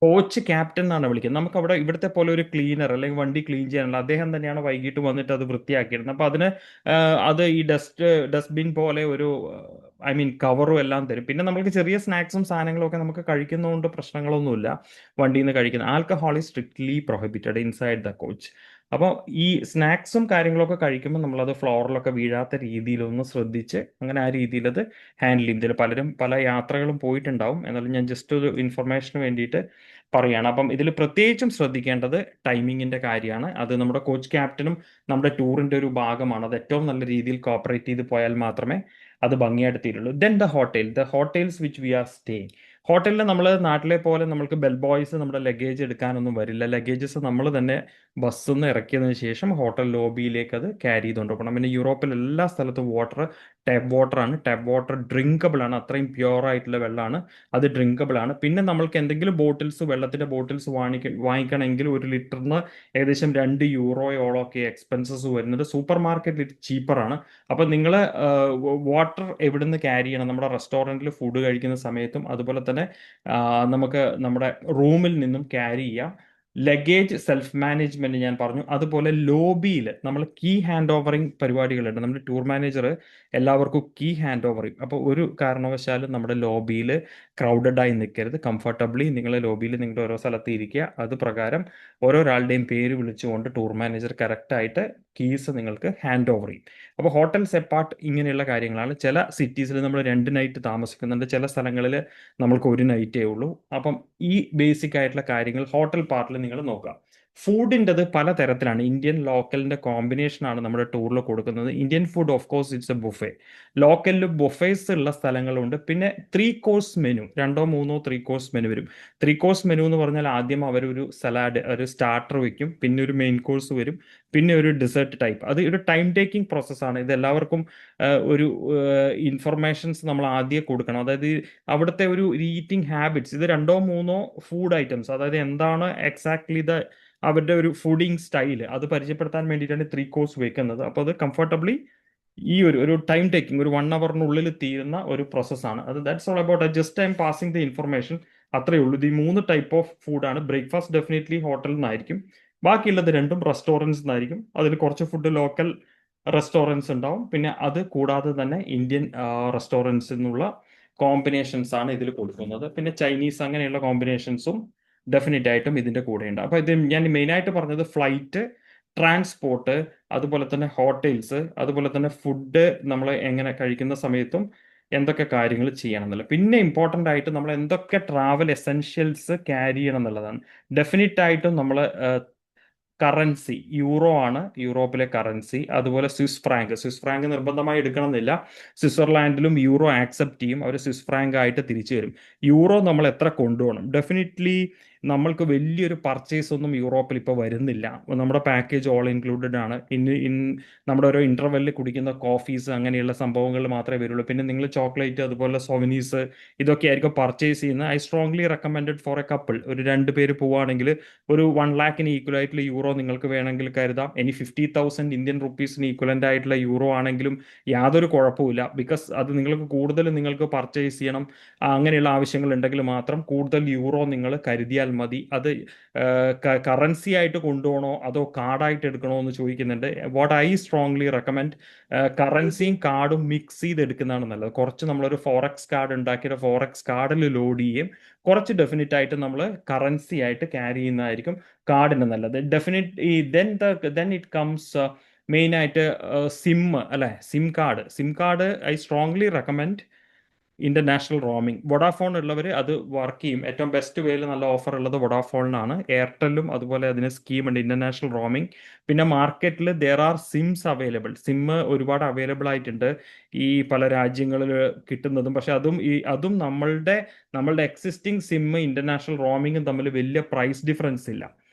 Coach captain എന്നാണ് വിളിക്കുന്നത്. നമുക്ക് അവിടെ ഇവിടുത്തെ പോലെ ഒരു ക്ലീനർ അല്ലെങ്കിൽ വണ്ടി ക്ലീൻ ചെയ്യാനുള്ള അദ്ദേഹം തന്നെയാണ് വൈകിട്ട് വന്നിട്ട് അത് വൃത്തിയാക്കിയിരുന്നത്. അപ്പൊ അതിന് അത് ഈ ഡസ്റ്റ്ബിൻ പോലെ ഒരു ഐ മീൻ കവറും എല്ലാം തരും. പിന്നെ നമുക്ക് ചെറിയ സ്നാക്സും സാധനങ്ങളും ഒക്കെ നമുക്ക് കഴിക്കുന്നതുകൊണ്ട് പ്രശ്നങ്ങളൊന്നുമില്ല. വണ്ടിയിൽ നിന്ന് കഴിക്കുന്നത് alcohol is strictly prohibited inside the coach. അപ്പോൾ ഈ സ്നാക്സും കാര്യങ്ങളൊക്കെ കഴിക്കുമ്പോൾ നമ്മളത് ഫ്ലോറിലൊക്കെ വീഴാത്ത രീതിയിലൊന്ന് ശ്രദ്ധിച്ച് അങ്ങനെ ആ രീതിയിൽ അത് ഹാൻഡിൽ ചെയ്യും. ഇതിൽ പലരും പല യാത്രകളും പോയിട്ടുണ്ടാവും, എന്നാലും ഞാൻ ജസ്റ്റ് ഒരു ഇൻഫർമേഷന് വേണ്ടിയിട്ട് പറയുകയാണ്. അപ്പം ഇതിൽ പ്രത്യേകിച്ചും ശ്രദ്ധിക്കേണ്ടത് ടൈമിങ്ങിന്റെ കാര്യമാണ്. അത് നമ്മുടെ കോച്ച് ക്യാപ്റ്റനും നമ്മുടെ ടൂറിന്റെ ഒരു ഭാഗമാണ്. അത് ഏറ്റവും നല്ല രീതിയിൽ കോപ്പറേറ്റ് ചെയ്ത് പോയാൽ മാത്രമേ അത് ഭംഗിയായിട്ട് തീരുള്ളൂ. Then the hotels which we are staying. ഹോട്ടലിൽ നമ്മൾ നാട്ടിലെ പോലെ നമ്മൾക്ക് ബെൽ ബോയ്സ് നമ്മുടെ ലഗേജ് എടുക്കാനൊന്നും വരില്ല. ലഗേജസ് നമ്മൾ തന്നെ ബസ്സിൽ നിന്ന് ഇറക്കിയതിന് ശേഷം ഹോട്ടൽ ലോബിയിലേക്ക് അത് ക്യാരി ചെയ്തുകൊണ്ട് പോകണം. പിന്നെ യൂറോപ്പിൽ എല്ലാ സ്ഥലത്തും ടാപ്പ് വാട്ടർ ആണ്. ടാപ്പ് വാട്ടർ ഡ്രിങ്കബിൾ ആണ്, അത്രയും പ്യുവർ ആയിട്ടുള്ള വെള്ളമാണ്, അത് ഡ്രിങ്കബിൾ ആണ്. പിന്നെ നമ്മൾക്ക് എന്തെങ്കിലും വെള്ളത്തിന്റെ ബോട്ടിൽസ് വാങ്ങിക്കണമെങ്കിൽ ഒരു ലിറ്ററിന് ഏകദേശം 2 യൂറോയോളം ഒക്കെ എക്സ്പെൻസസ് വരുന്നത്. സൂപ്പർ മാർക്കറ്റിൽ ചീപ്പറാണ്. അപ്പം നിങ്ങൾ വാട്ടർ എവിടുന്ന് ക്യാരി ചെയ്യണം? നമ്മുടെ റെസ്റ്റോറൻറ്റിൽ ഫുഡ് കഴിക്കുന്ന സമയത്തും അതുപോലെ തന്നെ നമുക്ക് നമ്മുടെ റൂമിൽ നിന്നും ക്യാരി ചെയ്യാം. ലഗേജ് സെൽഫ് മാനേജ്മെന്റ് ഞാൻ പറഞ്ഞു. അതുപോലെ ലോബിയിൽ നമ്മൾ കീ ഹാൻഡ് ഓവറിങ് പരിപാടികളുണ്ട്. നമ്മുടെ ടൂർ മാനേജർ എല്ലാവർക്കും കീ ഹാൻഡ് ഓവർ ചെയ്യും. അപ്പോൾ ഒരു കാരണവശാലും നമ്മുടെ ലോബിയിൽ ക്രൗഡഡ് ആയി നിൽക്കരുത്. കംഫർട്ടബിളി നിങ്ങൾ ലോബിയിൽ നിങ്ങളുടെ ഓരോ സ്ഥലത്ത് ഇരിക്കുക. അത് പ്രകാരം ഓരോരാളുടെയും പേര് വിളിച്ചുകൊണ്ട് ടൂർ മാനേജർ കറക്റ്റായിട്ട് കീസ് നിങ്ങൾക്ക് ഹാൻഡ് ഓവർ ചെയ്യും. അപ്പോൾ ഹോട്ടൽസ് എപ്പാർട്ട് ഇങ്ങനെയുള്ള കാര്യങ്ങളാണ്. ചില സിറ്റീസിൽ നമ്മൾ 2 നൈറ്റ് താമസിക്കുന്നുണ്ട്, ചില സ്ഥലങ്ങളിൽ നമ്മൾക്ക് ഒരു നൈറ്റേ ഉള്ളൂ. അപ്പം ഈ ബേസിക് ആയിട്ടുള്ള കാര്യങ്ങൾ ഹോട്ടൽ പാർട്ടിൽ നിങ്ങൾ നോക്കുക. ഫുഡിൻ്റെത് പല തരത്തിലാണ്. ഇന്ത്യൻ ലോക്കലിന്റെ കോമ്പിനേഷൻ ആണ് നമ്മുടെ ടൂറിൽ കൊടുക്കുന്നത്. Indian food of course it's a buffet. ലോക്കലിൽ ബുഫേസ് ഉള്ള സ്ഥലങ്ങളുണ്ട്. പിന്നെ 3 കോഴ്സ് മെനു, 2 3 3 കോഴ്സ് മെനു വരും. 3 കോഴ്സ് മെനു എന്ന് പറഞ്ഞാൽ ആദ്യം അവരൊരു സലാഡ്, ഒരു സ്റ്റാർട്ടർ വെക്കും, പിന്നെ ഒരു മെയിൻ കോഴ്സ് വരും, പിന്നെ ഒരു ഡെസേർട്ട് ടൈപ്പ്. അത് ഒരു ടൈം ടേക്കിംഗ് പ്രോസസ്സാണ്. ഇത് എല്ലാവർക്കും ഒരു ഇൻഫർമേഷൻസ് നമ്മൾ ആദ്യം കൊടുക്കണം. അതായത് അവിടുത്തെ ഒരു ഈറ്റിംഗ് ഹാബിറ്റ്സ്, ഇത് 2 3 ഫുഡ് ഐറ്റംസ്, അതായത് എന്താണ് എക്സാക്ട്ലി അവരുടെ ഒരു ഫുഡിങ് സ്റ്റൈല്, അത് പരിചയപ്പെടുത്താൻ വേണ്ടിയിട്ടാണ് 3 കോഴ്സ് വെക്കുന്നത്. അപ്പോൾ അത് കംഫർട്ടബിളി ഈ ഒരു ടൈം ടേക്കിംഗ് ഒരു 1 അവറിനുള്ളിൽ തീരുന്ന ഒരു പ്രോസസ്സാണ് അത്. That's all about just I M passing the information. അത്രയേ ഉള്ളൂ. ഇത് ഈ 3 ടൈപ്പ് ഓഫ് ഫുഡാണ്. ബ്രേക്ക്ഫാസ്റ്റ് ഡെഫിനറ്റ്ലി ഹോട്ടലിൽ നിന്നായിരിക്കും, ബാക്കിയുള്ളത് രണ്ടും റെസ്റ്റോറൻറ്റ്സ് നിന്നായിരിക്കും. അതിൽ കുറച്ച് ഫുഡ് ലോക്കൽ റെസ്റ്റോറൻറ്റ്സ് ഉണ്ടാവും, പിന്നെ അത് കൂടാതെ തന്നെ ഇന്ത്യൻ റെസ്റ്റോറൻറ്റ്സിൽ നിന്നുള്ള കോമ്പിനേഷൻസ് ആണ് ഇതിൽ കൊടുക്കുന്നത്. പിന്നെ ചൈനീസ് അങ്ങനെയുള്ള കോമ്പിനേഷൻസും ഡെഫിനറ്റ് ആയിട്ടും ഇതിന്റെ കൂടെ ഉണ്ട്. അപ്പൊ ഇത് ഞാൻ മെയിനായിട്ട് പറഞ്ഞത് ഫ്ലൈറ്റ്, ട്രാൻസ്പോർട്ട്, അതുപോലെ തന്നെ ഹോട്ടൽസ്, അതുപോലെ തന്നെ ഫുഡ് നമ്മൾ എങ്ങനെ കഴിക്കുന്ന സമയത്തും എന്തൊക്കെ കാര്യങ്ങൾ ചെയ്യണം എന്നുള്ളത്. പിന്നെ ഇമ്പോർട്ടൻ്റ് ആയിട്ട് നമ്മൾ എന്തൊക്കെ ട്രാവൽ എസെൻഷ്യൽസ് ക്യാരി ചെയ്യണം എന്നുള്ളതാണ്. ഡെഫിനറ്റ് ആയിട്ടും നമ്മൾ കറൻസി യൂറോ ആണ്, യൂറോപ്പിലെ കറൻസി. അതുപോലെ സ്വിസ് ഫ്രാങ്ക് നിർബന്ധമായി എടുക്കണം എന്നില്ല. സ്വിറ്റ്സർലാൻഡിലും യൂറോ ആക്സെപ്റ്റ് ചെയ്യും, അവർ സ്വിസ് ഫ്രാങ്ക് ആയിട്ട് തിരിച്ചു തരും. യൂറോ നമ്മൾ എത്ര കൊണ്ടുപോകണം? ഡെഫിനറ്റ്ലി നമ്മൾക്ക് വലിയൊരു പർച്ചേസ് ഒന്നും യൂറോപ്പിൽ ഇപ്പോൾ വരുന്നില്ല. നമ്മുടെ പാക്കേജ് ഓൾ ഇൻക്ലൂഡഡ് ആണ്. നമ്മുടെ ഓരോ ഇന്റർവെല്ലിൽ കുടിക്കുന്ന കോഫീസ് അങ്ങനെയുള്ള സംഭവങ്ങൾ മാത്രമേ വരുള്ളൂ. പിന്നെ നിങ്ങൾ ചോക്ലേറ്റ് അതുപോലെ സോവനീസ് ഇതൊക്കെ ആയിരിക്കും പർച്ചേസ് ചെയ്യുന്നത്. I strongly recommended four A couple. ഒരു 2 പേര് പോവുകയാണെങ്കിൽ ഒരു 1 lakhന് ഈക്വൽ ആയിട്ടുള്ള യൂറോ നിങ്ങൾക്ക് വേണമെങ്കിൽ കരുതാം. ഇനി 50,000 ഇന്ത്യൻ റുപ്പീസിന് ഈക്വലന്റ് ആയിട്ടുള്ള യൂറോ ആണെങ്കിലും യാതൊരു കുഴപ്പമില്ല. ബിക്കോസ് അത് നിങ്ങൾക്ക് പർച്ചേസ് ചെയ്യണം, അങ്ങനെയുള്ള ആവശ്യങ്ങൾ ഉണ്ടെങ്കിൽ മാത്രം കൂടുതൽ യൂറോ നിങ്ങൾ കരുതിയാൽ മതി. അത് കറൻസി ആയിട്ട് കൊണ്ടുപോകണോ അതോ കാർഡായിട്ട് എടുക്കണോ എന്ന് ചോദിക്കുന്നുണ്ട്. വാട്ട് ഐ സ്ട്രോങ്ലി റെക്കമെൻഡ്, കറൻസിയും കാർഡും മിക്സ് ചെയ്ത് എടുക്കുന്നതാണ് നല്ലത്. കുറച്ച് നമ്മളൊരു ഫോറക്സ് കാർഡ് ഉണ്ടാക്കിയിട്ട് ഫോറക്സ് കാർഡിൽ ലോഡ് ചെയ്യും, കുറച്ച് ഡെഫിനറ്റ് ആയിട്ട് നമ്മൾ കറൻസി ആയിട്ട് ക്യാരി ചെയ്യുന്നതായിരിക്കും കാർഡിന് നല്ലത്. Definite then it comes main ആയിട്ട് സിം അല്ലെ, SIM card I strongly recommend international roaming. Vodafone ഉള്ളവർ അത് വർക്ക് ചെയ്യും. ഏറ്റവും ബെസ്റ്റ് വേയിൽ നല്ല ഓഫർ ഉള്ളത് വൊഡാഫോണിനാണ്. എയർടെല്ലും അതുപോലെ അതിന് സ്കീമുണ്ട് ഇന്റർനാഷണൽ റോമിംഗ്. പിന്നെ മാർക്കറ്റിൽ there are sims available. SIM ഒരുപാട് അവൈലബിൾ ആയിട്ടുണ്ട് ഈ പല രാജ്യങ്ങളിൽ കിട്ടുന്നതും. പക്ഷെ അതും നമ്മളുടെ എക്സിസ്റ്റിംഗ് സിം ഇന്റർനാഷണൽ റോമിംഗും തമ്മിൽ വലിയ പ്രൈസ് ഡിഫറൻസ് ഇല്ല.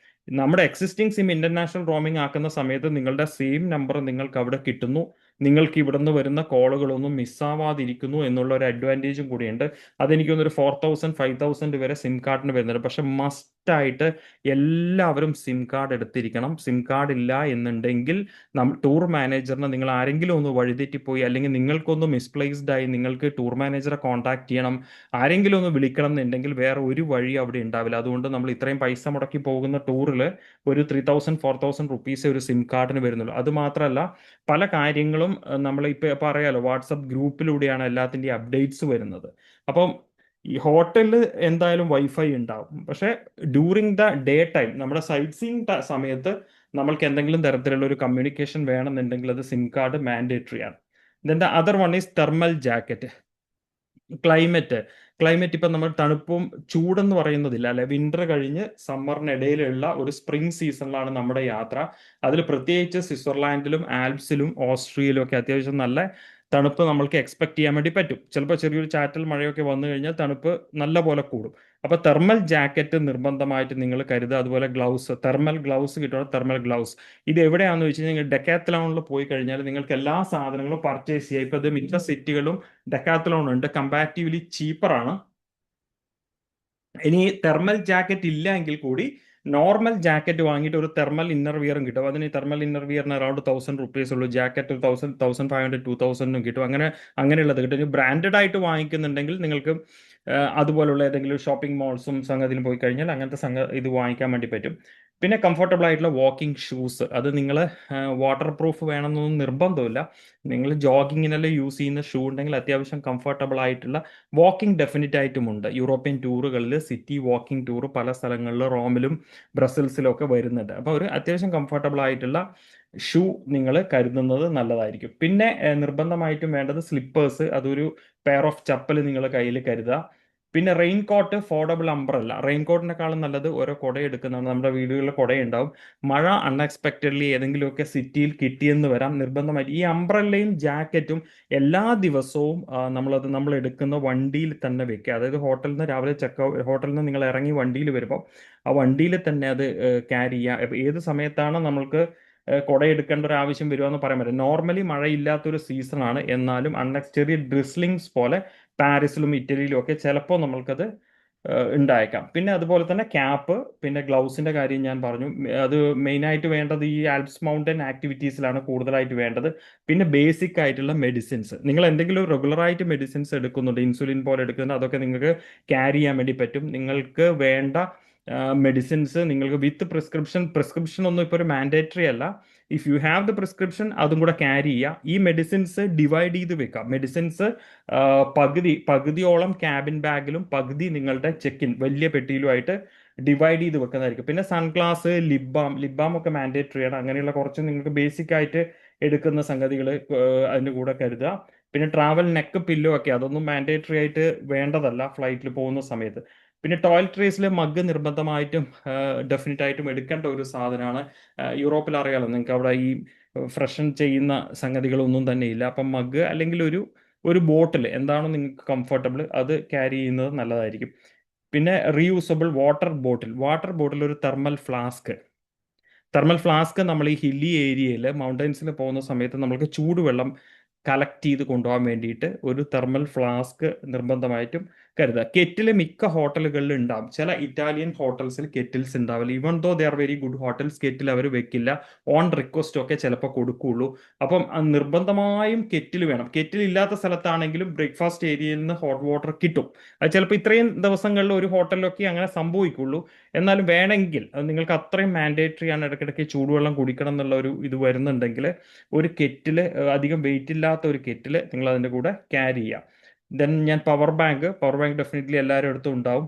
നമ്മുടെ എക്സിസ്റ്റിംഗ് സിം ഇന്റർനാഷണൽ റോമിംഗ് ആക്കുന്ന സമയത്ത് നിങ്ങളുടെ സെയിം നമ്പർ നിങ്ങൾക്ക് അവിടെ കിട്ടുന്നു, നിങ്ങൾക്ക് ഇവിടെ നിന്ന് വരുന്ന കോളുകളൊന്നും മിസ്സാവാതിരിക്കുന്നു എന്നുള്ള ഒരു അഡ്വാൻറ്റേജും കൂടിയുണ്ട്. അതെനിക്ക് തോന്നുന്നു ഒരു 4,000 5,000 വരെ സിം കാർഡിന് വരുന്നുണ്ട്. പക്ഷെ മസ്റ്റായിട്ട് എല്ലാവരും സിം കാർഡ് എടുത്തിരിക്കണം. സിം കാർഡ് ഇല്ല എന്നുണ്ടെങ്കിൽ ടൂർ മാനേജറിനെ നിങ്ങൾ ആരെങ്കിലും ഒന്ന് വഴിതെറ്റിപ്പോയി, അല്ലെങ്കിൽ നിങ്ങൾക്കൊന്ന് മിസ്പ്ലേസ്ഡ് ആയി, നിങ്ങൾക്ക് ടൂർ മാനേജറെ കോൺടാക്ട് ചെയ്യണം, ആരെങ്കിലും ഒന്ന് വിളിക്കണം എന്നുണ്ടെങ്കിൽ വേറെ ഒരു വഴി അവിടെ ഉണ്ടാവില്ല. അതുകൊണ്ട് നമ്മൾ ഇത്രയും പൈസ മുടക്കി പോകുന്ന ടൂറിൽ ഒരു 3000-4000 റുപ്പീസ് ഒരു സിം കാർഡിന് വരുന്നുള്ളൂ. അത് മാത്രമല്ല, പല കാര്യങ്ങളും നമ്മൾ ഇപ്പൊ പറയാലോ, വാട്സപ്പ് ഗ്രൂപ്പിലൂടെയാണ് എല്ലാത്തിൻ്റെയും അപ്ഡേറ്റ്സ് വരുന്നത്. അപ്പം ഈ ഹോട്ടലിൽ എന്തായാലും വൈഫൈ ഉണ്ടാവും, പക്ഷെ ഡ്യൂറിങ് ദ ഡേ ടൈം, നമ്മുടെ സൈറ്റ് സീയിങ് സമയത്ത് നമ്മൾക്ക് എന്തെങ്കിലും തരത്തിലുള്ള ഒരു കമ്മ്യൂണിക്കേഷൻ വേണമെന്നുണ്ടെങ്കിൽ അത് സിം കാർഡ് മാൻഡേറ്ററി ആണ്. Then the other one is thermal jacket. Climate climate ഇപ്പം നമ്മൾ തണുപ്പും ചൂടെന്ന് പറയുന്നതില്ല അല്ലെ, വിന്റർ കഴിഞ്ഞ് സമ്മറിനിടയിലുള്ള ഒരു സ്പ്രിംഗ് സീസണിലാണ് നമ്മുടെ യാത്ര. അതിൽ പ്രത്യേകിച്ച് സ്വിറ്റ്സർലാൻഡിലും ആൽപ്സിലും ഓസ്ട്രിയയിലും ഒക്കെ അത്യാവശ്യം നല്ല തണുപ്പ് നമ്മൾക്ക് എക്സ്പെക്ട് ചെയ്യാൻ വേണ്ടി പറ്റും. ചിലപ്പോൾ ചെറിയൊരു ചാറ്റൽ മഴയൊക്കെ വന്നു കഴിഞ്ഞാൽ തണുപ്പ് നല്ല പോലെ കൂടും. അപ്പൊ തെർമൽ ജാക്കറ്റ് നിർബന്ധമായിട്ട് നിങ്ങൾ കരുതുക. അതുപോലെ ഗ്ലൗസ്, തെർമൽ ഗ്ലൗസ് കിട്ടണം. തെർമൽ ഗ്ലൗസ് ഇത് എവിടെയാണെന്ന് വെച്ച് കഴിഞ്ഞാൽ ഡെക്കാത്തലോണിൽ പോയി കഴിഞ്ഞാൽ നിങ്ങൾക്ക് എല്ലാ സാധനങ്ങളും പർച്ചേസ് ചെയ്യാം. ഇപ്പൊ ഇത് മിക്ക സിറ്റികളും ഡെക്കാത്തലോൺ ഉണ്ട്, കമ്പാരിറ്റീവ്ലി ചീപ്പറാണ്. ഇനി തെർമൽ ജാക്കറ്റ് ഇല്ല എങ്കിൽ കൂടി നോർമൽ ജാക്കറ്റ് വാങ്ങിയിട്ട് ഒരു തെർമൽ ഇന്നർ വിയറും കിട്ടും. അതിന് തെർമൽ ഇന്നർ വിയറിന് അറൌണ്ട് 1000 റുപ്പീസ് ഉള്ളൂ. ജാക്കറ്റ് 1500-2000 കിട്ടും. അങ്ങനെയുള്ളത് കിട്ടും. ഇനി ബ്രാൻഡഡ് ആയിട്ട് വാങ്ങിക്കുന്നുണ്ടെങ്കിൽ നിങ്ങൾക്ക് അതുപോലുള്ള ഏതെങ്കിലും ഷോപ്പിംഗ് മോൾസും സംഗതിയിലും പോയി കഴിഞ്ഞാൽ അങ്ങനത്തെ ഇത് വാങ്ങിക്കാൻ വേണ്ടി പറ്റും. പിന്നെ കംഫർട്ടബിൾ ആയിട്ടുള്ള വാക്കിംഗ് ഷൂസ്, അത് നിങ്ങൾ വാട്ടർ പ്രൂഫ് വേണമെന്നൊന്നും നിർബന്ധമില്ല. നിങ്ങൾ ജോഗിങ്ങിനെല്ലാം യൂസ് ചെയ്യുന്ന ഷൂ ഉണ്ടെങ്കിൽ അത്യാവശ്യം കംഫർട്ടബിൾ ആയിട്ടുള്ള വാക്കിംഗ് ഡെഫിനറ്റ് ആയിട്ടും ഉണ്ട്. യൂറോപ്യൻ ടൂറുകളിൽ സിറ്റി വാക്കിംഗ് ടൂർ പല സ്ഥലങ്ങളിലും റോമിലും ബ്രസൽസിലും ഒക്കെ വരുന്നുണ്ട്. അപ്പോൾ ഒരു അത്യാവശ്യം കംഫർട്ടബിൾ ആയിട്ടുള്ള ഷൂ നിങ്ങൾ കരുതുന്നത് നല്ലതായിരിക്കും. പിന്നെ നിർബന്ധമായിട്ടും വേണ്ടത് സ്ലിപ്പേഴ്സ്, അതൊരു പെയർ ഓഫ് ചപ്പൽ നിങ്ങൾ കയ്യിൽ കരുതുക. പിന്നെ റെയിൻകോട്ട്, ഫോർഡബിൾ അംബ്രല്ല. റെയിൻകോട്ടിനെക്കാളും നല്ലത് ഓരോ കുട എടുക്കുന്നതാണ്. നമ്മുടെ വീടുകളിൽ കുടയുണ്ടാവും. മഴ അൺഎക്സ്പെക്റ്റഡ്ലി ഏതെങ്കിലുമൊക്കെ സിറ്റിയിൽ കിട്ടിയെന്ന് വരാം. നിർബന്ധമായിട്ട് ഈ അംബ്രല്ലയും ജാക്കറ്റും എല്ലാ ദിവസവും നമ്മൾ എടുക്കുന്ന വണ്ടിയിൽ തന്നെ വെക്കുക. അതായത് ഹോട്ടലിൽ നിന്ന് രാവിലെ ഹോട്ടലിൽ നിന്ന് നിങ്ങൾ ഇറങ്ങി വണ്ടിയിൽ വരുമ്പോൾ ആ വണ്ടിയിൽ തന്നെ അത് ക്യാരി ചെയ്യുക. ഏത് സമയത്താണ് നമ്മൾക്ക് കുട എടുക്കേണ്ട ഒരു ആവശ്യം വരുമോ എന്ന് പറയാൻ പറ്റില്ല. നോർമലി മഴയില്ലാത്തൊരു സീസണാണ്, എന്നാലും ചെറിയ ഡ്രിസ്ലിങ്സ് പോലെ പാരീസിലും ഇറ്റലിയിലും ഒക്കെ ചിലപ്പോൾ നമ്മൾക്കത് ഉണ്ടായേക്കാം. പിന്നെ അതുപോലെ തന്നെ ക്യാപ്പ്, പിന്നെ ഗ്ലൗസിന്റെ കാര്യം ഞാൻ പറഞ്ഞു. അത് മെയിനായിട്ട് വേണ്ടത് ഈ ആൽപ്സ് മൗണ്ടൻ ആക്ടിവിറ്റീസിലാണ് കൂടുതലായിട്ട് വേണ്ടത്. പിന്നെ ബേസിക് ആയിട്ടുള്ള മെഡിസിൻസ്, നിങ്ങൾ എന്തെങ്കിലും റെഗുലറായിട്ട് മെഡിസിൻസ് എടുക്കുന്നുണ്ട്, ഇൻസുലിൻ പോലെ എടുക്കുന്നുണ്ട്, അതൊക്കെ നിങ്ങൾക്ക് ക്യാരി ചെയ്യാൻ വേണ്ടി പറ്റും. നിങ്ങൾക്ക് വേണ്ട മെഡിസിൻസ് നിങ്ങൾക്ക് വിത്ത് പ്രിസ്ക്രിപ്ഷൻ ഒന്നും ഇപ്പോൾ ഒരു മാൻഡേറ്ററി അല്ല. If you have the prescription അതും കൂടെ ക്യാരി ചെയ്യുക. ഈ മെഡിസിൻസ് ഡിവൈഡ് ചെയ്ത് വെക്കാം. മെഡിസിൻസ് പകുതിയോളം ക്യാബിൻ ബാഗിലും പകുതി നിങ്ങളുടെ ചെക്കിൻ വലിയ പെട്ടിയിലുമായിട്ട് ഡിവൈഡ് ചെയ്ത് വെക്കുന്നതായിരിക്കും. പിന്നെ സൺഗ്ലാസ്, ലിബാം ഒക്കെ മാൻഡേറ്ററി ആണ്. അങ്ങനെയുള്ള കുറച്ച് നിങ്ങൾക്ക് ബേസിക് ആയിട്ട് എടുക്കുന്ന സംഗതികൾ അതിൻ്റെ കൂടെ കരുതുക. പിന്നെ ട്രാവൽ നെക്ക് പില്ലോ ഒക്കെ, അതൊന്നും മാൻഡേറ്ററി ആയിട്ട് വേണ്ടതല്ല ഫ്ലൈറ്റിൽ പോകുന്ന സമയത്ത്. പിന്നെ ടോയ്ലറ്ററീസിലെ മഗ് നിർബന്ധമായിട്ടും ഡെഫിനറ്റ് ആയിട്ടും എടുക്കേണ്ട ഒരു സാധനമാണ്. യൂറോപ്പിൽ അറിയാലോ നിങ്ങൾക്ക്, അവിടെ ഈ ഫ്രഷൻ ചെയ്യുന്ന സംഗതികളൊന്നും തന്നെ ഇല്ല. അപ്പം മഗ് അല്ലെങ്കിൽ ഒരു ബോട്ടിൽ എന്താണോ നിങ്ങൾക്ക് കംഫർട്ടബിൾ അത് ക്യാരി ചെയ്യുന്നത് നല്ലതായിരിക്കും. പിന്നെ റീയൂസബിൾ വാട്ടർ ബോട്ടിൽ, ഒരു തെർമൽ ഫ്ലാസ്ക് നമ്മൾ ഈ ഹില്ലി ഏരിയയിൽ മൗണ്ടൻസിൽ പോകുന്ന സമയത്ത് നമ്മൾക്ക് ചൂടുവെള്ളം കളക്ട് ചെയ്ത് കൊണ്ടുപോകാൻ വേണ്ടിയിട്ട് ഒരു തെർമൽ ഫ്ലാസ്ക് നിർബന്ധമായിട്ടും കരുതുക. കെറ്റിൽ മിക്ക ഹോട്ടലുകളിൽ ഉണ്ടാവും. ചില ഇറ്റാലിയൻ ഹോട്ടൽസിൽ കെറ്റിൽസ് ഉണ്ടാവില്ല. Even though they are very good hotels, kettle അവർ വെക്കില്ല. ഓൺ റിക്വസ്റ്റ് ഒക്കെ ചിലപ്പോൾ കൊടുക്കുകയുള്ളൂ. അപ്പം നിർബന്ധമായും കെറ്റിൽ വേണം. കെറ്റിൽ ഇല്ലാത്ത സ്ഥലത്താണെങ്കിലും ബ്രേക്ക്ഫാസ്റ്റ് ഏരിയയിൽ നിന്ന് ഹോട്ട് വാട്ടർ കിട്ടും. അത് ചിലപ്പോൾ ഇത്രയും ദിവസങ്ങളിൽ ഒരു ഹോട്ടലിലൊക്കെ അങ്ങനെ സംഭവിക്കുള്ളൂ. എന്നാലും വേണമെങ്കിൽ അത് നിങ്ങൾക്ക് അത്രയും മാൻഡേറ്ററി ആണ്, ഇടയ്ക്കിടയ്ക്ക് ചൂടുവെള്ളം കുടിക്കണം എന്നുള്ള ഒരു ഇത് വരുന്നുണ്ടെങ്കിൽ ഒരു കെറ്റില്, അധികം വെയിറ്റ് ഇല്ലാത്ത ഒരു കെറ്റില് നിങ്ങൾ അതിൻ്റെ കൂടെ ക്യാരി ചെയ്യാം. ദെൻ ഞാൻ പവർ ബാങ്ക് ഡെഫിനറ്റ്ലി എല്ലാവരും അടുത്തും ഉണ്ടാവും.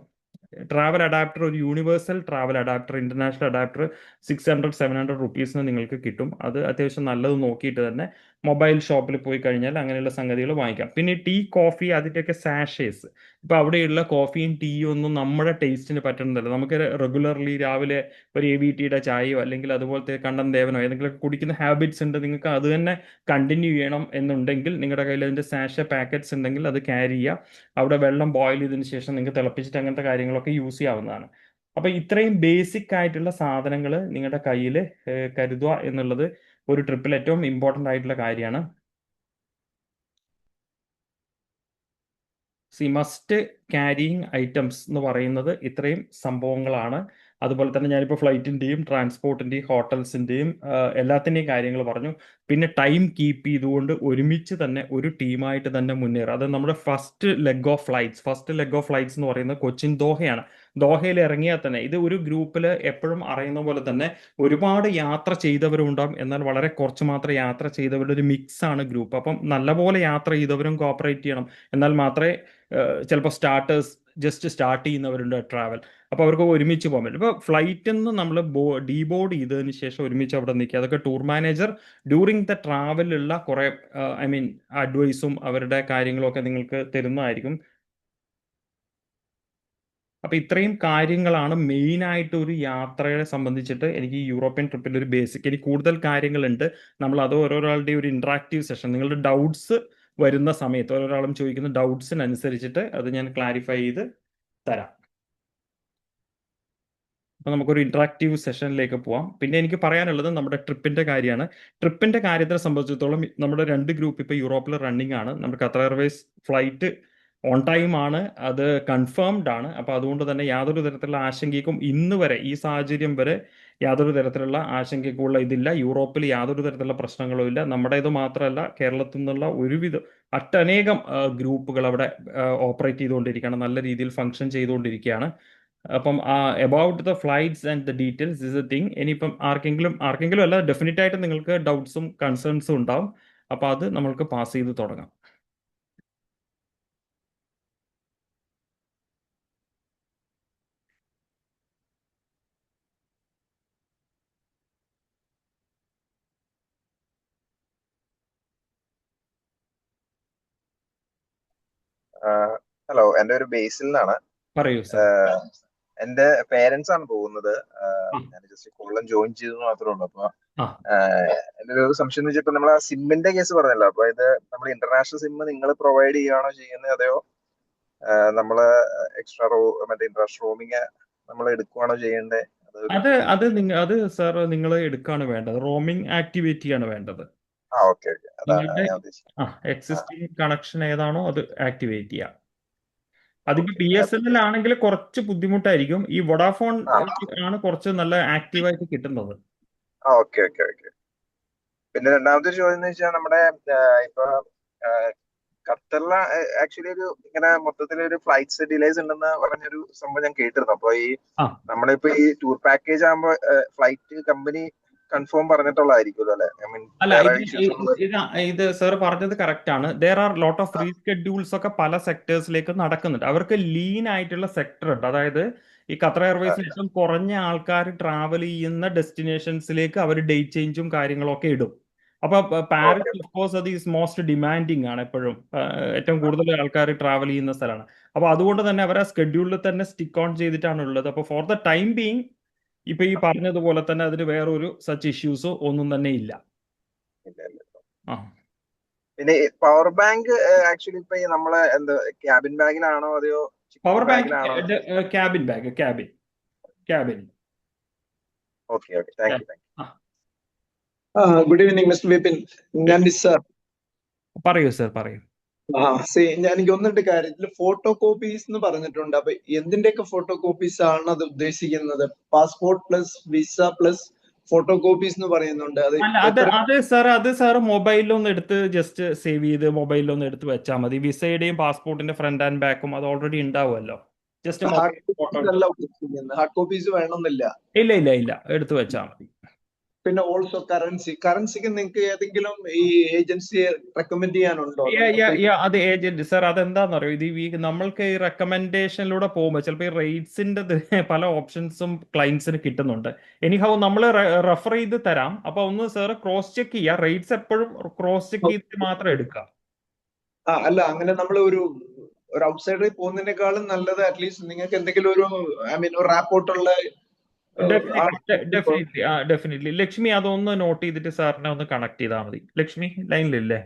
ട്രാവൽ അഡാപ്റ്റർ, ഒരു universal travel adapter, international adapter 600-700 റുപ്പീസിന് നിങ്ങൾക്ക് കിട്ടും. അത് അത്യാവശ്യം നല്ലത് നോക്കിയിട്ട് തന്നെ മൊബൈൽ ഷോപ്പിൽ പോയി കഴിഞ്ഞാൽ അങ്ങനെയുള്ള സംഗതികൾ വാങ്ങിക്കാം. പിന്നെ ടീ, കോഫി, അതിൻ്റെയൊക്കെ സാഷേസ്, ഇപ്പൊ അവിടെയുള്ള കോഫിയും ടീയും ഒന്നും നമ്മുടെ ടേസ്റ്റിന് പറ്റുന്നതല്ല. നമുക്ക് റെഗുലർലി രാവിലെ ഒരു AVTയുടെ ചായയോ അല്ലെങ്കിൽ അതുപോലത്തെ കണ്ടൻ ദേവനോ ഏതെങ്കിലും കുടിക്കുന്ന ഹാബിറ്റ്സ് ഉണ്ട്, നിങ്ങൾക്ക് അത് തന്നെ കണ്ടിന്യൂ ചെയ്യണം എന്നുണ്ടെങ്കിൽ നിങ്ങളുടെ കയ്യിൽ അതിൻ്റെ സാഷ പാക്കറ്റ്സ് ഉണ്ടെങ്കിൽ അത് ക്യാരി ചെയ്യുക. അവിടെ വെള്ളം ബോയിൽ ചെയ്തതിന് ശേഷം നിങ്ങൾക്ക് തിളപ്പിച്ചിട്ട് അങ്ങനത്തെ കാര്യങ്ങളൊക്കെ യൂസ് ചെയ്യാവുന്നതാണ്. അപ്പൊ ഇത്രയും ബേസിക് ആയിട്ടുള്ള സാധനങ്ങൾ നിങ്ങളുടെ കയ്യിൽ കരുതുക എന്നുള്ളത് ഒരു ട്രിപ്പിൽ ഏറ്റവും ഇമ്പോർട്ടൻ്റ് ആയിട്ടുള്ള കാര്യമാണ്. മസ്റ്റ് ക്യാരിയിങ് ഐറ്റംസ് എന്ന് പറയുന്നത് ഇത്രയും സംഭവങ്ങളാണ്. അതുപോലെ തന്നെ ഞാനിപ്പോൾ ഫ്ലൈറ്റിൻ്റെയും ട്രാൻസ്പോർട്ടിൻ്റെയും ഹോട്ടൽസിൻ്റെയും എല്ലാത്തിൻ്റെയും കാര്യങ്ങൾ പറഞ്ഞു. പിന്നെ ടൈം കീപ്പ് ചെയ്തുകൊണ്ട് ഒരുമിച്ച് തന്നെ ഒരു ടീമായിട്ട് തന്നെ മുന്നേറുക. അത് നമ്മുടെ ഫസ്റ്റ് ലെഗ് ഓഫ് ഫ്ലൈറ്റ്സ് എന്ന് പറയുന്നത് കൊച്ചിൻ ദോഹയാണ്. ദോഹയിൽ ഇറങ്ങിയാൽ തന്നെ ഇത് ഒരു ഗ്രൂപ്പിൽ എപ്പോഴും അറിയുന്ന പോലെ തന്നെ ഒരുപാട് യാത്ര ചെയ്തവരും ഉണ്ടാവും, എന്നാൽ വളരെ കുറച്ച് മാത്രം യാത്ര ചെയ്തവരുടെ ഒരു മിക്സ് ആണ് ഗ്രൂപ്പ്. അപ്പം നല്ലപോലെ യാത്ര ചെയ്തവരും കോപ്പറേറ്റ് ചെയ്യണം. എന്നാൽ മാത്രമേ ചിലപ്പോൾ ജസ്റ്റ് സ്റ്റാർട്ട് ചെയ്യുന്നവരുണ്ട് ട്രാവൽ. അപ്പോൾ അവർക്ക് ഒരുമിച്ച് പോകാൻ പറ്റും. ഇപ്പോൾ ഫ്ലൈറ്റിൽ നിന്ന് നമ്മൾ ഡീബോർഡ് ചെയ്തതിന് ശേഷം ഒരുമിച്ച് അവിടെ നിൽക്കുക. അതൊക്കെ ടൂർ മാനേജർ ഡ്യൂറിങ് ദ ട്രാവലുള്ള കുറേ ഐ മീൻ അഡ്വൈസും അവരുടെ കാര്യങ്ങളും ഒക്കെ നിങ്ങൾക്ക് തരുന്നതായിരിക്കും. അപ്പോൾ ഇത്രയും കാര്യങ്ങളാണ് മെയിനായിട്ട് ഒരു യാത്രയെ സംബന്ധിച്ചിട്ട് എനിക്ക് ഈ യൂറോപ്യൻ ട്രിപ്പിൽ ഒരു ബേസിക്. ഇനി കൂടുതൽ കാര്യങ്ങളുണ്ട്. നമ്മൾ അത് ഓരോരാളുടെയും ഒരു ഇൻട്രാക്റ്റീവ് സെഷൻ, നിങ്ങളുടെ ഡൗട്ട്സ് വരുന്ന സമയത്ത് ഓരോരാളും ചോദിക്കുന്ന ഡൗട്ട്സിനനുസരിച്ചിട്ട് അത് ഞാൻ ക്ലാരിഫൈ ചെയ്ത് തരാം. അപ്പോൾ നമുക്കൊരു ഇൻട്രാക്റ്റീവ് സെഷനിലേക്ക് പോവാം. പിന്നെ എനിക്ക് പറയാനുള്ളത് നമ്മുടെ ട്രിപ്പിൻ്റെ കാര്യമാണ്. ട്രിപ്പിൻ്റെ കാര്യത്തെ സംബന്ധിച്ചിടത്തോളം നമ്മുടെ 2 ഗ്രൂപ്പ് ഇപ്പോൾ യൂറോപ്പിൽ റണ്ണിങ് ആണ്. നമ്മുടെ Qatar Airways flight on time ആണ്, അത് കൺഫേംഡ് ആണ്. അപ്പോൾ അതുകൊണ്ട് തന്നെ യാതൊരു തരത്തിലുള്ള ആശങ്കയ്ക്കും ഇന്ന് വരെ, ഈ സാഹചര്യം വരെ യാതൊരു തരത്തിലുള്ള ആശങ്കയ്ക്കുള്ള ഇതില്ല. യൂറോപ്പിൽ യാതൊരു തരത്തിലുള്ള പ്രശ്നങ്ങളും ഇല്ല. നമ്മുടേത് മാത്രമല്ല, കേരളത്തിൽ നിന്നുള്ള ഒരുവിധം ഒട്ടനേകം ഗ്രൂപ്പുകൾ അവിടെ ഓപ്പറേറ്റ് ചെയ്തുകൊണ്ടിരിക്കുകയാണ്, നല്ല രീതിയിൽ ഫങ്ഷൻ ചെയ്തുകൊണ്ടിരിക്കുകയാണ്. അപ്പം about the flights and the details is A thing. ഇനിയിപ്പം ആർക്കെങ്കിലും അല്ല, ഡെഫിനറ്റ് ആയിട്ട് നിങ്ങൾക്ക് ഡൗട്ട്സും കൺസേൺസും ഉണ്ടാവും. അപ്പോൾ അത് നമ്മൾക്ക് പാസ് ചെയ്ത് തുടങ്ങാം. ഹലോ, എൻ്റെ ഒരു ബേസിൽ നിന്നാണ്. പറയൂ സർ. എന്റെ പേരൻസ് ആണ് പോകുന്നത്. ആ ഞാൻ ജസ്റ്റ് കൊല്ലം ജോയിൻ ചെയ്തെന്ന് മാത്രമേ ഉള്ളൂ. അപ്പൊ ആ എന്റെ ഒരു സംശയം എന്ന് വെച്ചാൽ, നമ്മൾ ആ സിമ്മിന്റെ കേസ് പറഞ്ഞല്ലോ. അപ്പൊ ഇത് നമ്മൾ ഇന്റർനാഷണൽ സിം നിങ്ങൾ പ്രൊവൈഡ് ചെയ്യുകയാണോ ചെയ്യുന്നത്, അതെയോ നമ്മള് മറ്റേ ഇന്റർനാഷണൽ റോമിങ് നമ്മൾ എടുക്കുവാണോ ചെയ്യേണ്ടത്? അത് സാർ നിങ്ങൾ എടുക്കുകയാണ് വേണ്ടത്. റോമിംഗ് ആക്ടിവേറ്റ് ചെയ്യാണ് വേണ്ടത്. ഓക്കെ ഓക്കെ, അതാണ് നിങ്ങളുടെ ഞാൻ ഉദ്ദേശിച്ചത്. ആ, എക്സിസ്റ്റിംഗ് കണക്ഷൻ ഏതാണോ അത് ആക്ടിവേറ്റ് ചെയ്യാം. അതിപ്പോ ഓക്കെ. BSNL ആണെങ്കിൽ കുറച്ച് ബുദ്ധിമുട്ടായിരിക്കും. ഈ വൊഡാഫോൺ ആ, ആണ് കുറച്ച് നല്ല ആക്റ്റീവായിട്ട് കിട്ടുന്നത്. Okay okay okay. പിന്നെ രണ്ടാമത്തെ ഒരു ചോദ്യം എന്ന് വെച്ചാൽ, നമ്മുടെ ഇപ്പൊ ഖത്തറിലെ ആക്ച്വലി ഒരു ഇങ്ങനെ മൊത്തത്തിലൊരു ഫ്ലൈറ്റ്സ് ഡിലേസ് ഉണ്ടെന്ന് പറഞ്ഞൊരു സംഭവം ഞാൻ കേട്ടിരുന്നു. അപ്പൊ ആ നമ്മളിപ്പോ ഈ ടൂർ പാക്കേജ് ആകുമ്പോ ഫ്ലൈറ്റ് കമ്പനി കൺഫേം പറഞ്ഞിട്ടുള്ളതായിരിക്കുമല്ലോ അല്ലെ? ഐ മീൻ അല്ല, വേറെ ഇഷ്യൂസ് ഒന്നും. ഇത് സാർ പറഞ്ഞത് കറക്റ്റ് ആണ്. ദർ ആർ ലോട്ട് ഓഫ് റീസ്കെഡ്യൂൾസ് ഒക്കെ പല സെക്ടേഴ്സിലേക്ക് നടക്കുന്നുണ്ട്. അവർക്ക് ലീൻ ആയിട്ടുള്ള സെക്ടർ ഉണ്ട്. അതായത് ഈ ഖത്തർ എയർവേസിൽ ഏറ്റവും കുറഞ്ഞ ആൾക്കാർ ട്രാവൽ ചെയ്യുന്ന ഡെസ്റ്റിനേഷൻസിലേക്ക് അവർ ഡേറ്റ് ചേഞ്ചും കാര്യങ്ങളും ഒക്കെ ഇടും. അപ്പൊ പാരീസ് ഓക്കെ ഓഫ് കോഴ്സ് അത് ഈസ് മോസ്റ്റ് ഡിമാൻഡിങ് ആണ് എപ്പോഴും. ഏറ്റവും കൂടുതൽ ആൾക്കാർ ട്രാവൽ ചെയ്യുന്ന സ്ഥലമാണ്. അപ്പൊ അതുകൊണ്ട് തന്നെ അവർ ആ സ്കെഡ്യൂളിൽ തന്നെ സ്റ്റിക്ക് ഓൺ ചെയ്തിട്ടാണ് ഉള്ളത്. അപ്പൊ ഫോർ ദ ടൈം ബീങ് ഇപ്പൊ ഈ പറഞ്ഞതുപോലെ തന്നെ അതിന് വേറൊരു സച്ച് ഇഷ്യൂസോ ഒന്നും തന്നെ ഇല്ല. ഇല്ല ഇല്ല. ആ പിന്നെ പവർ ബാങ്ക് ആക്ച്വലി ഇപ്പൊ ഈ നമ്മളെ എന്താ ക്യാബിൻ ബാഗിലാണോ അതെയോ പവർ ചിക്കൻ ബാങ്ക് ബാഗിലാണോ? Cabin. Okay okay, thank you. Good evening mister Vipin. ഞാൻ നിസ്സാർ. പറയൂ സർ, പറയൂ. എനിക്ക് ഒന്നിട്ട് കാര്യത്തിൽ ഫോട്ടോ കോപ്പീസ് എന്ന് പറഞ്ഞിട്ടുണ്ട്. അപ്പൊ എന്തിന്റെയൊക്കെ ഫോട്ടോ കോപ്പീസ് ആണ് അത് ഉദ്ദേശിക്കുന്നത്? Passport plus visa plus photo copies എന്ന് പറയുന്നുണ്ട്. അത് അല്ല, അത് സാർ മൊബൈലിലൊന്ന് എടുത്ത് ജസ്റ്റ് സേവ് ചെയ്ത് മൊബൈലിലൊന്ന് എടുത്ത് വെച്ചാൽ മതി. വിസയുടെയും പാസ്പോർട്ടിന്റെ ഫ്രണ്ട് ആൻഡ് ബാക്കും അത് ഓൾറെഡി ഉണ്ടാവുമല്ലോ. ജസ്റ്റ് ഹാർഡ് ഫോട്ടോ കോപ്പീസ് അല്ല ഉദ്ദേശിക്കുന്നത്. ഹാർഡ് കോപ്പീസ് വേണമെന്നില്ല. ഇല്ല എടുത്ത് വെച്ചാൽ മതി. പിന്നെ ഓൾസോ കറൻസിക്ക് നിങ്ങൾക്ക് ഏതെങ്കിലും ഈ ഏജൻസി റെക്കമെൻഡ് ചെയ്യാനുണ്ടോ? അത് ഏജന്റ് സാർ, അതെന്താന്ന് അറിയോ, ഇത് നമ്മൾക്ക് ഈ റെക്കമെൻഡേഷനിലൂടെ പോകുമ്പോൾ ചിലപ്പോൾ ഈ റേറ്റ്സിന്റെ പല ഓപ്ഷൻസും ക്ലയൻസിന് കിട്ടുന്നുണ്ട്. എനിഹൗ നമ്മൾ റെഫർ ചെയ്ത് തരാം. അപ്പൊ ഒന്ന് സാർ ക്രോസ് ചെക്ക് ചെയ്യുക. റേറ്റ്സ് എപ്പോഴും ക്രോസ് ചെക്ക് ചെയ്തിട്ട് മാത്രം എടുക്കുക. അല്ല, അങ്ങനെ നമ്മൾ ഒരു ഔട്ട്സൈഡറിൽ പോകുന്നതിനേക്കാളും നല്ലത് അറ്റ്ലീസ്റ്റ് നിങ്ങൾക്ക് എന്തെങ്കിലും ഒരു ഒരു റാപ്പോർട്ടുള്ള ഡെഫിനറ്റ്ലി. ലക്ഷ്മി അതൊന്ന് നോട്ട് ചെയ്തിട്ട് സാറിനെ ഒന്ന് കണക്ട് ചെയ്താൽ മതി. ലക്ഷ്മി ലൈനിലില്ലേ?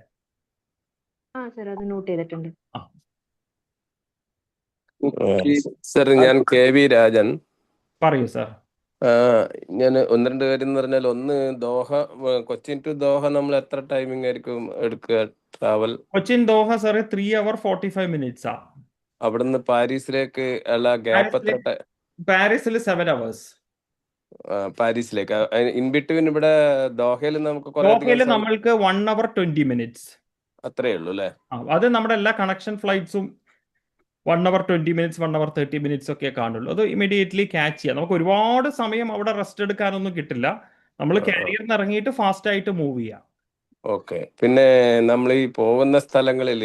അത് നോട്ട് ചെയ്തിട്ടുണ്ട്. സർ, ഞാൻ KV രാജൻ. പറയൂ സാർ. ഞാൻ ഒന്ന് രണ്ട് കാര്യം എന്ന് പറഞ്ഞാൽ, ഒന്ന് കൊച്ചിൻ ടു ദോഹ നമ്മൾ എത്ര ടൈമിംഗ് ആയിരിക്കും എടുക്കുക ട്രാവൽ? കൊച്ചിൻ ദോഹ സാറേ 3 hours 45 minutes ആ. അവിടുന്ന് പാരീസിലേക്ക് ഉള്ള ഗ്യാപ്പ് എത്ര? പാരീസിൽ 7 hours. പാരീസിലേക്ക്. ഇൻ ബിറ്റ്വീൻ ഇവിടെ ദോഹയിൽ നമുക്ക് കുറെ അധികം ദോഹയിൽ നമ്മൾക്ക് 1 hour 20 minutes. അത്രേ ഉള്ളൂ അല്ലേ? അത് നമ്മുടെ എല്ലാ connection ഫ്ലൈറ്റ്സും 1 hour 20 minutes 1 hour 30 minutes ഒക്കെ കാണുള്ളൂ. അത് ഇമീഡിയറ്റ്ലി ക്യാച്ച് ചെയ്യാം. നമുക്ക് ഒരുപാട് സമയം അവിടെ റെസ്റ്റ് എടുക്കാനൊന്നും കിട്ടില്ല. നമ്മൾ കാരിയറിൽ നിന്ന് ഇറങ്ങിയിട്ട് ഫാസ്റ്റ് ആയിട്ട് മൂവ് ചെയ്യാം. ഓക്കെ. പിന്നെ നമ്മൾ ഈ പോകുന്ന സ്ഥലങ്ങളിൽ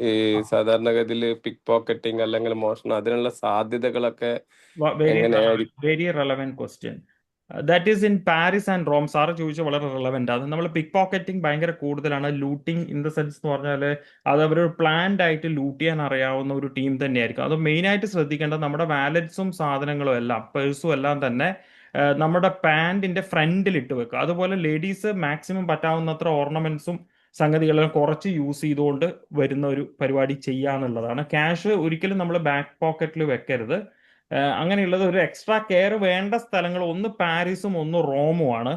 ഈ സാധാരണഗതിയിൽ പിക്ക് പോക്കറ്റിംഗ് അല്ലെങ്കിൽ മോഷണം അതിനുള്ള സാധ്യതകളൊക്കെ എങ്ങനെയായിരിക്കും? Very relevant question. That is in Paris and Rome. Sir ചോദിച്ചാൽ വളരെ റെലവെന്റ് ആണ്. നമ്മൾ പിക്ക് പോക്കറ്റിംഗ് ഭയങ്കര കൂടുതലാണ്. ലൂട്ടിംഗ് ഇൻ ദ സെൻസ് എന്ന് പറഞ്ഞാൽ അത് അവർ പ്ലാൻഡ് ആയിട്ട് ലൂട്ട് ചെയ്യാൻ അറിയാവുന്ന ഒരു ടീം തന്നെയായിരിക്കും. അത് മെയിൻ ആയിട്ട് ശ്രദ്ധിക്കേണ്ടത് നമ്മുടെ വാലറ്റ്സും സാധനങ്ങളും എല്ലാം പേഴ്സും എല്ലാം തന്നെ നമ്മുടെ പാൻറിന്റെ ഫ്രണ്ടിൽ ഇട്ട് വെക്കുക. അതുപോലെ ലേഡീസ് മാക്സിമം പറ്റാവുന്നത്ര ഓർണമെന്റ്സും സംഗതികളും കുറച്ച് യൂസ് ചെയ്തുകൊണ്ട് വരുന്ന ഒരു പരിപാടി ചെയ്യാന്നുള്ളതാണ്. ക്യാഷ് ഒരിക്കലും നമ്മൾ ബാക്ക് പോക്കറ്റിൽ വെക്കരുത്. അങ്ങനെയുള്ളത് ഒരു എക്സ്ട്രാ കെയർ വേണ്ട സ്ഥലങ്ങൾ ഒന്ന് പാരീസും ഒന്ന് റോമുമാണ്.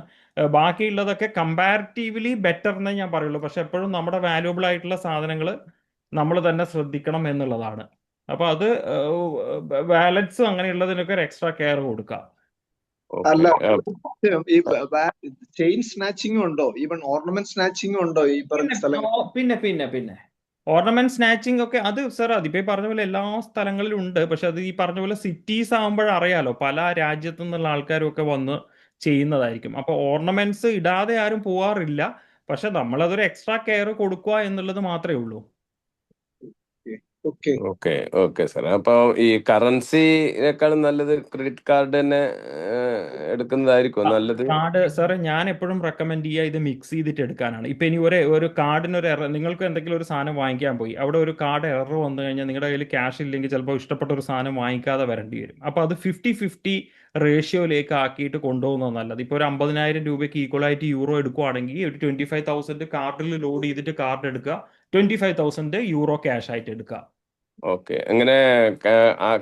ബാക്കിയുള്ളതൊക്കെ കമ്പാരിറ്റീവ്ലി ബെറ്റർ എന്നേ ഞാൻ പറയുള്ളൂ. പക്ഷെ എപ്പോഴും നമ്മുടെ വാല്യൂബിൾ ആയിട്ടുള്ള സാധനങ്ങൾ നമ്മൾ തന്നെ ശ്രദ്ധിക്കണം എന്നുള്ളതാണ്. അപ്പൊ അത് വാലറ്റ്സും അങ്ങനെയുള്ളതിനൊക്കെ ഒരു എക്സ്ട്രാ കെയർ കൊടുക്കുക. അല്ല, ഈ ചെയിൻ സ്നാച്ചിങ് ഉണ്ടോ? ഈവൻ ഓർണമെന്റ് സ്നാച്ചിങ് ഉണ്ടോ ഈ പറഞ്ഞ സ്ഥലങ്ങളിൽ? പിന്നെ ഓർണമെന്റ് സ്നാച്ചിങ് ഒക്കെ അത് സർ അതിപ്പോ പറഞ്ഞ പോലെ എല്ലാ സ്ഥലങ്ങളിലും ഉണ്ട്. പക്ഷെ അത് ഈ പറഞ്ഞ പോലെ സിറ്റീസ് ആകുമ്പോഴറിയാലോ പല രാജ്യത്തു നിന്നുള്ള ആൾക്കാരും ഒക്കെ വന്ന് ചെയ്യുന്നതായിരിക്കും. അപ്പൊ ഓർണമെന്റ്സ് ഇടാതെ ആരും പോവാറില്ല. പക്ഷെ നമ്മളതൊരു എക്സ്ട്രാ കെയർ കൊടുക്കുക എന്നുള്ളത് മാത്രമേ ഉള്ളൂ. Okay sir. അപ്പൊ ഈ കറൻസിനേക്കാളും നല്ലത് ക്രെഡിറ്റ് കാർഡ് തന്നെ എടുക്കുന്നതായിരിക്കും നല്ലത്. കാർഡ് സാർ ഞാൻ എപ്പോഴും റെക്കമെൻഡ് ചെയ്യുക ഇത് മിക്സ് ചെയ്തിട്ട് എടുക്കാനാണ്. ഇപ്പൊ ഇനി ഒരു കാർഡിന് ഒരു എറർ, നിങ്ങൾക്ക് എന്തെങ്കിലും ഒരു സാധനം വാങ്ങിക്കാൻ പോയി അവിടെ ഒരു കാർഡ് എറർ വന്നു കഴിഞ്ഞാൽ നിങ്ങളുടെ കയ്യിൽ ക്യാഷ് ഇല്ലെങ്കിൽ ചിലപ്പോൾ ഇഷ്ടപ്പെട്ട ഒരു സാധനം വാങ്ങിക്കാതെ വരേണ്ടി വരും. അപ്പൊ അത് 50-50 റേഷ്യോയിലേക്ക് ആക്കിയിട്ട് കൊണ്ടുപോകുന്നത് നല്ലത്. ഇപ്പോൾ ഒരു 50,000 രൂപയ്ക്ക് ഈക്വലായിട്ട് യൂറോ എടുക്കുവാണെങ്കിൽ ഒരു 25,000 കാർഡിൽ ലോഡ് ചെയ്തിട്ട് കാർഡ് എടുക്കുക, 25,000 യൂറോ ക്യാഷ് ആയിട്ട് എടുക്കുക. ഓക്കെ. അങ്ങനെ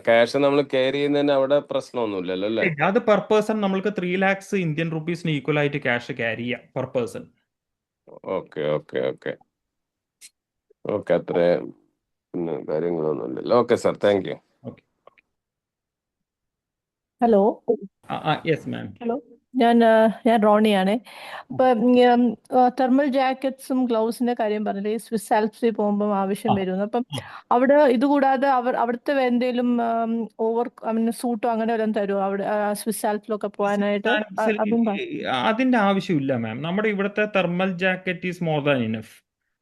ക്യാഷ് നമ്മൾ കെയർ ചെയ്യുന്നതിന് അവിടെ പ്രശ്നമൊന്നുമില്ലല്ലോ അല്ലേ? അത് പെർ പേഴ്സൺ നമ്മൾക്ക് 3 lakhs ഇന്ത്യൻ റുപ്പീസിന് ഈക്വൽ ആയിട്ട് ക്യാഷ് ക്യാരി ചെയ്യാം പെർ പേഴ്സൺ. ഓക്കെ. അത്ര പിന്നെ കാര്യങ്ങളൊന്നുമില്ലല്ലോ. Okay sir, thank you. Hello yes ma'am. Hello, ഞാൻ റോണിയാണേ. അപ്പൊ തെർമൽ ജാക്കറ്റ്സും ഗ്ലൗസിന്റെ കാര്യം പറഞ്ഞില്ലേ, ഈ സ്വിസ് ആൽപ്സിൽ പോകുമ്പോൾ ആവശ്യം വരുന്നു. അപ്പം അവിടെ ഇതുകൂടാതെ അവിടുത്തെ എന്തെങ്കിലും സൂട്ടോ അങ്ങനെ വല്ലതും തരുമോ അവിടെ സ്വിസ് ആൽപ്സിലൊക്കെ പോകാനായിട്ട്? അതിന്റെ ആവശ്യമില്ല മാം. നമ്മുടെ ഇവിടുത്തെ thermal jacket is more than enough.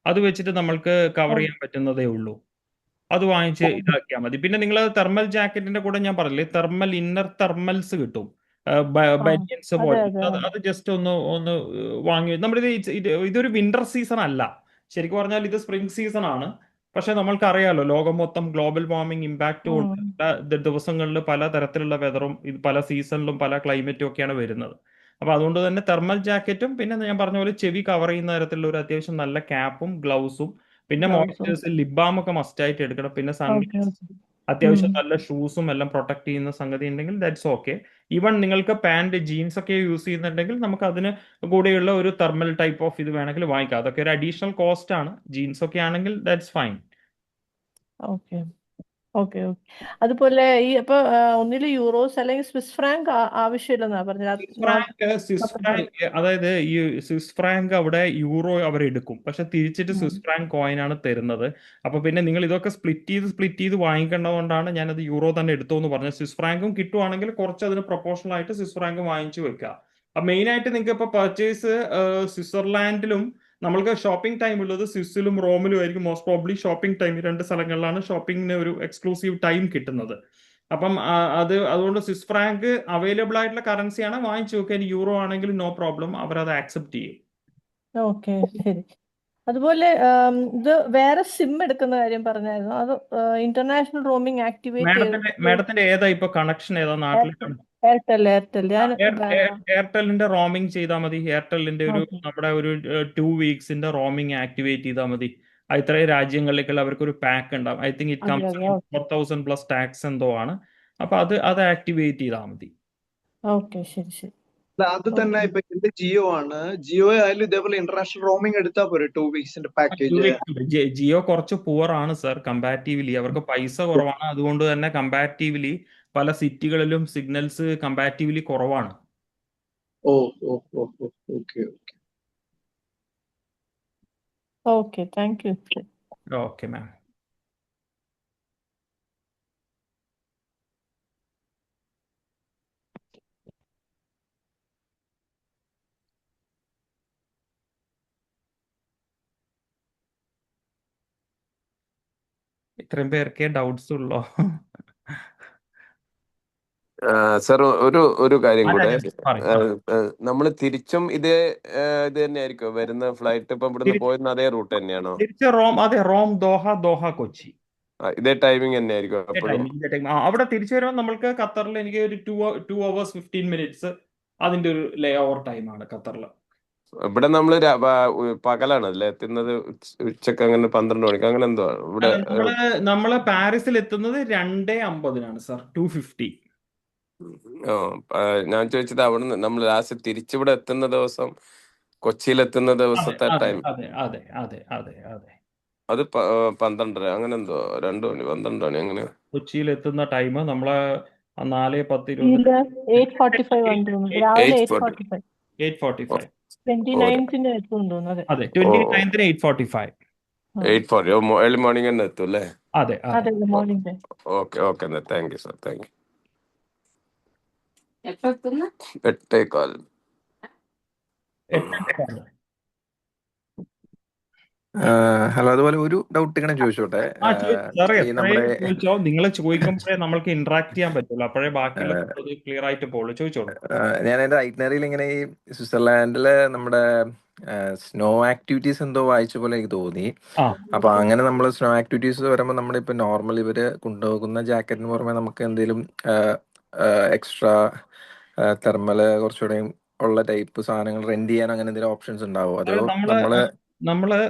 അത് വെച്ചിട്ട് നമ്മൾക്ക് കവർ ചെയ്യാൻ പറ്റുന്നതേ ഉള്ളൂ. അത് വാങ്ങിച്ച് ഇതാക്കിയാൽ മതി. പിന്നെ നിങ്ങൾ തെർമൽ ജാക്കറ്റിന്റെ കൂടെ ഞാൻ പറഞ്ഞില്ലേ തെർമൽ ഇന്നർ തെർമൽസ് കിട്ടും, ബനിയൻസ് പോലെ. അത് ജസ്റ്റ് ഒന്ന് വാങ്ങി. നമ്മുടെ ഇതൊരു വിന്റർ സീസൺ അല്ല, ശരിക്കും പറഞ്ഞാൽ ഇത് സ്പ്രിംഗ് സീസൺ ആണ്. പക്ഷെ നമ്മൾക്കറിയാലോ ലോകം മൊത്തം ഗ്ലോബൽ വാർമിംഗ് ഇമ്പാക്ട് കൊണ്ട് ദിവസങ്ങളിൽ പല തരത്തിലുള്ള വെതറും പല സീസണിലും പല ക്ലൈമറ്റും ഒക്കെയാണ് വരുന്നത്. അപ്പൊ അതുകൊണ്ട് തന്നെ തെർമൽ ജാക്കറ്റും പിന്നെ ഞാൻ പറഞ്ഞ പോലെ ചെവി കവർ ചെയ്യുന്ന തരത്തിലുള്ള ഒരു അത്യാവശ്യം നല്ല ക്യാപ്പും ഗ്ലൗസും പിന്നെ മോയ്സ്ചറൈസർ ലിപ് ബാം ഒക്കെ മസ്റ്റ് ആയിട്ട് എടുക്കണം. പിന്നെ സൺഗ്ലാസ്, അത്യാവശ്യം നല്ല ഷൂസും എല്ലാം പ്രൊട്ടക്ട് ചെയ്യുന്ന സംഗതി ഉണ്ടെങ്കിൽ ദാറ്റ്സ് ഓക്കെ. ഈവൻ നിങ്ങൾക്ക് പാന്റ് ജീൻസ് ഒക്കെ യൂസ് ചെയ്യുന്നുണ്ടെങ്കിൽ നമുക്ക് അതിന് കൂടെയുള്ള ഒരു തെർമൽ ടൈപ്പ് ഓഫ് ഇത് വേണമെങ്കിൽ വാങ്ങിക്കാം. അതൊക്കെ ഒരു അഡീഷണൽ കോസ്റ്റ് ആണ്. ജീൻസ് ഒക്കെ ആണെങ്കിൽ ദാറ്റ്സ് ഫൈൻ. ഓക്കെ. അതുപോലെ ഈ അപ്പൊ ഒന്നില് യൂറോസ് അല്ലെങ്കിൽ സ്വിസ് ഫ്രാങ്ക് ആവശ്യമില്ലെന്നാ പറഞ്ഞത്. സ്വിസ് ഫ്രാങ്ക്, അതായത് ഈ സ്വിസ് ഫ്രാങ്ക് അവിടെ യൂറോ അവർ എടുക്കും, പക്ഷെ തിരിച്ചിട്ട് സ്വിസ് ഫ്രാങ്ക് കോയിൻ ആണ് തരുന്നത്. അപ്പൊ പിന്നെ നിങ്ങൾ ഇതൊക്കെ സ്പ്ലിറ്റ് ചെയ്ത് വാങ്ങിക്കേണ്ടതുകൊണ്ടാണ് ഞാനത് യൂറോ തന്നെ എടുത്തോ എന്ന് പറഞ്ഞത്. സ്വിസ് ഫ്രാങ്കും കിട്ടുവാണെങ്കിൽ കുറച്ച് അതിന് പ്രൊപ്പോർഷണൽ ആയിട്ട് സ്വിസ് ഫ്രാങ്ക് വാങ്ങിച്ചു വെക്കുക. അപ്പൊ മെയിൻ ആയിട്ട് നിങ്ങൾക്ക് ഇപ്പൊ പർച്ചേസ് സ്വിറ്റ്സർലാൻഡിലും നമ്മൾക്ക് ഷോപ്പിംഗ് ടൈം ഉള്ളത് സ്വിസ്സിലും റോമിലും ആയിരിക്കും. മോസ്റ്റ് പ്രോബ്ലി ഷോപ്പിംഗ് ടൈം 2 സ്ഥലങ്ങളിലാണ് ഷോപ്പിംഗിന് ഒരു എക്സ്ക്ലൂസീവ് ടൈം കിട്ടുന്നത്. അപ്പം അതുകൊണ്ട് സ്വിസ് ഫ്രാങ്ക് അവൈലബിൾ ആയിട്ടുള്ള കറൻസിയാണ്, വാങ്ങിച്ചു നോക്കാൻ. യൂറോ ആണെങ്കിൽ നോ പ്രോബ്ലം, അവരത് ആക്സെപ്റ്റ് ചെയ്യും. ഓക്കെ, ശരി. അതുപോലെ ഇത് വേറെ സിം എടുക്കുന്ന കാര്യം പറഞ്ഞായിരുന്നു. അത് ഇന്റർനാഷണൽ റോമിംഗ് ആക്ടിവേറ്റ് മാഡത്തിന്റെ ഏതാ ഇപ്പൊ കണക്ഷൻ ഏതാ നാട്ടിൽ? എയർടെൽ. എയർടെലിന്റെ റോമിംഗ് ചെയ്താൽ മതി. എയർടെലിന്റെ നമ്മുടെ ഒരു 2 weeksന്റെ റോമിംഗ് ആക്ടിവേറ്റ് ചെയ്താൽ മതി. ഇത്രയും രാജ്യങ്ങളിലേക്കുള്ള അവർക്കൊരു പാക്ക് ഉണ്ടാവും. I think it comes 4,000 plus tax എന്തോ ആണ്. അപ്പൊ അത് ആക്ടിവേറ്റ് ചെയ്താൽ മതി. ഓക്കെ, ശരി. അത് തന്നെ ഇപ്പൊ എന്റെ ജിയോ ആണ്. ജിയോ ആയാലും ഇതേപോലെ ഇന്റർനാഷണൽ റോമിംഗ് എടുത്താൽ പോരെ 2 weeksന്റെ പാക്കേജ്? ജിയോ കുറച്ച് പുവർ ആണ് സർ കമ്പാരിറ്റീവ്ലി. അവർക്ക് പൈസ കുറവാണ്. അതുകൊണ്ട് തന്നെ കമ്പാരിറ്റീവ്ലി പല സിറ്റികളിലും സിഗ്നൽസ് കമ്പാരിറ്റീവ്ലി കുറവാണ്. Oh oh oh oh okay. Okay, thank you. Okay ma'am. ഇത്രയും പേർക്കേ ഡൗട്ട്സ് ഉള്ളോ? സർ ഒരു കാര്യം അല്ല കൂടെ, പറയും. നമ്മൾ തിരിച്ചും ഇത് തന്നെയായിരിക്കും വരുന്ന ഫ്ലൈറ്റ്? ഇപ്പൊ ഇവിടുന്ന് പോയിരുന്ന അതേ റൂട്ട് തന്നെയാണോ? തിരിച്ച് റോം, അതെ, റോം, ദോഹ, ദോഹ, കൊച്ചി. ഇതേ ടൈമിംഗ് തന്നെയായിരിക്കും ഇതേ എപ്പോഴും? ടൈം. അവിടെ തിരിച്ചു വരുമ്പോൾ നമ്മൾക്ക് ഖത്തറിൽ എനിക്ക് ഒരു 2 hours 15 minutes അതിന്റെ ഒരു ലേ ഓവർ ടൈമാണ് ഖത്തറിൽ. ഇവിടെ നമ്മള് പകലാണ് അല്ലേ എത്തുന്നത്? ഉച്ചക്ക് അങ്ങനെ 12 മണിക്ക് അങ്ങനെ എന്തോ ഇവിടെ. നമ്മള് പാരീസിൽ എത്തുന്നത് 2:50 സർ, 2:50. ഞാൻ ചോദിച്ചത് അവിടുന്ന് നമ്മൾ ലാസ്റ്റ് തിരിച്ചിവിടെ എത്തുന്ന ദിവസം, കൊച്ചിയിൽ എത്തുന്ന ദിവസത്തെ ടൈം. അതെ അതെ അതെ അതെ അതെ. അത് 12:30 അങ്ങനെ എന്തോ, 2 മണി 12 മണി അങ്ങനെ. കൊച്ചിയിൽ എത്തുന്ന ടൈം നമ്മള് 4:10 ഇല്ല, 8:45 ആണ് തോന്നുന്നു. രാവിലെ 8:45. 8:45. 29th എത്തും തോന്നുന്നു. അതെ, 29th 8:45. 8:40 ഏർലി മോർണിംഗ് തന്നെ എത്തും അല്ലേ? അതെ അതെ, മോർണിംഗ്. ഓക്കെ എന്നാ thank you sir, thank you. 8:15. 8:15. Hello, അതുപോലെ ഒരു ഡൗട്ട് ഇങ്ങനെ ചോദിച്ചോട്ടെ. സാറേ ഈ നമ്മുടെ ചോദിച്ചോ, നിങ്ങൾ ചോദിക്കുമ്പോഴേ നമ്മൾക്ക് ഇന്ററാക്ട് ചെയ്യാൻ പറ്റുള്ളൂ, അപ്പോഴേ ബാക്കിയുള്ള ക്ലിയർ ആയിട്ട് പോകുള്ളൂ. ചോദിച്ചോളൂ. ഞാൻ എൻ്റെ ഐറ്റിനറിയിൽ ഇങ്ങനെ ഈ സ്വിറ്റ്സർലാൻഡിലെ നമ്മുടെ സ്നോ ആക്ടിവിറ്റീസ് എന്തോ വായിച്ച പോലെ എനിക്ക് തോന്നി. അപ്പൊ അങ്ങനെ നമ്മൾ സ്നോ ആക്ടിവിറ്റീസ് വരുമ്പോൾ നമ്മളിപ്പോ നോർമൽ ഇവര് കൊണ്ടുപോകുന്ന ജാക്കറ്റിന് പുറമെ നമുക്ക് എന്തെങ്കിലും എക്സ്ട്രാ തെർമല് കുറച്ചുകൂടെ ഉള്ള ടൈപ്പ് സാധനങ്ങൾ റെന്റ് ചെയ്യാൻ അങ്ങനെ എന്തെങ്കിലും ഓപ്ഷൻസ് ഉണ്ടാവോ? അതോ നമ്മള്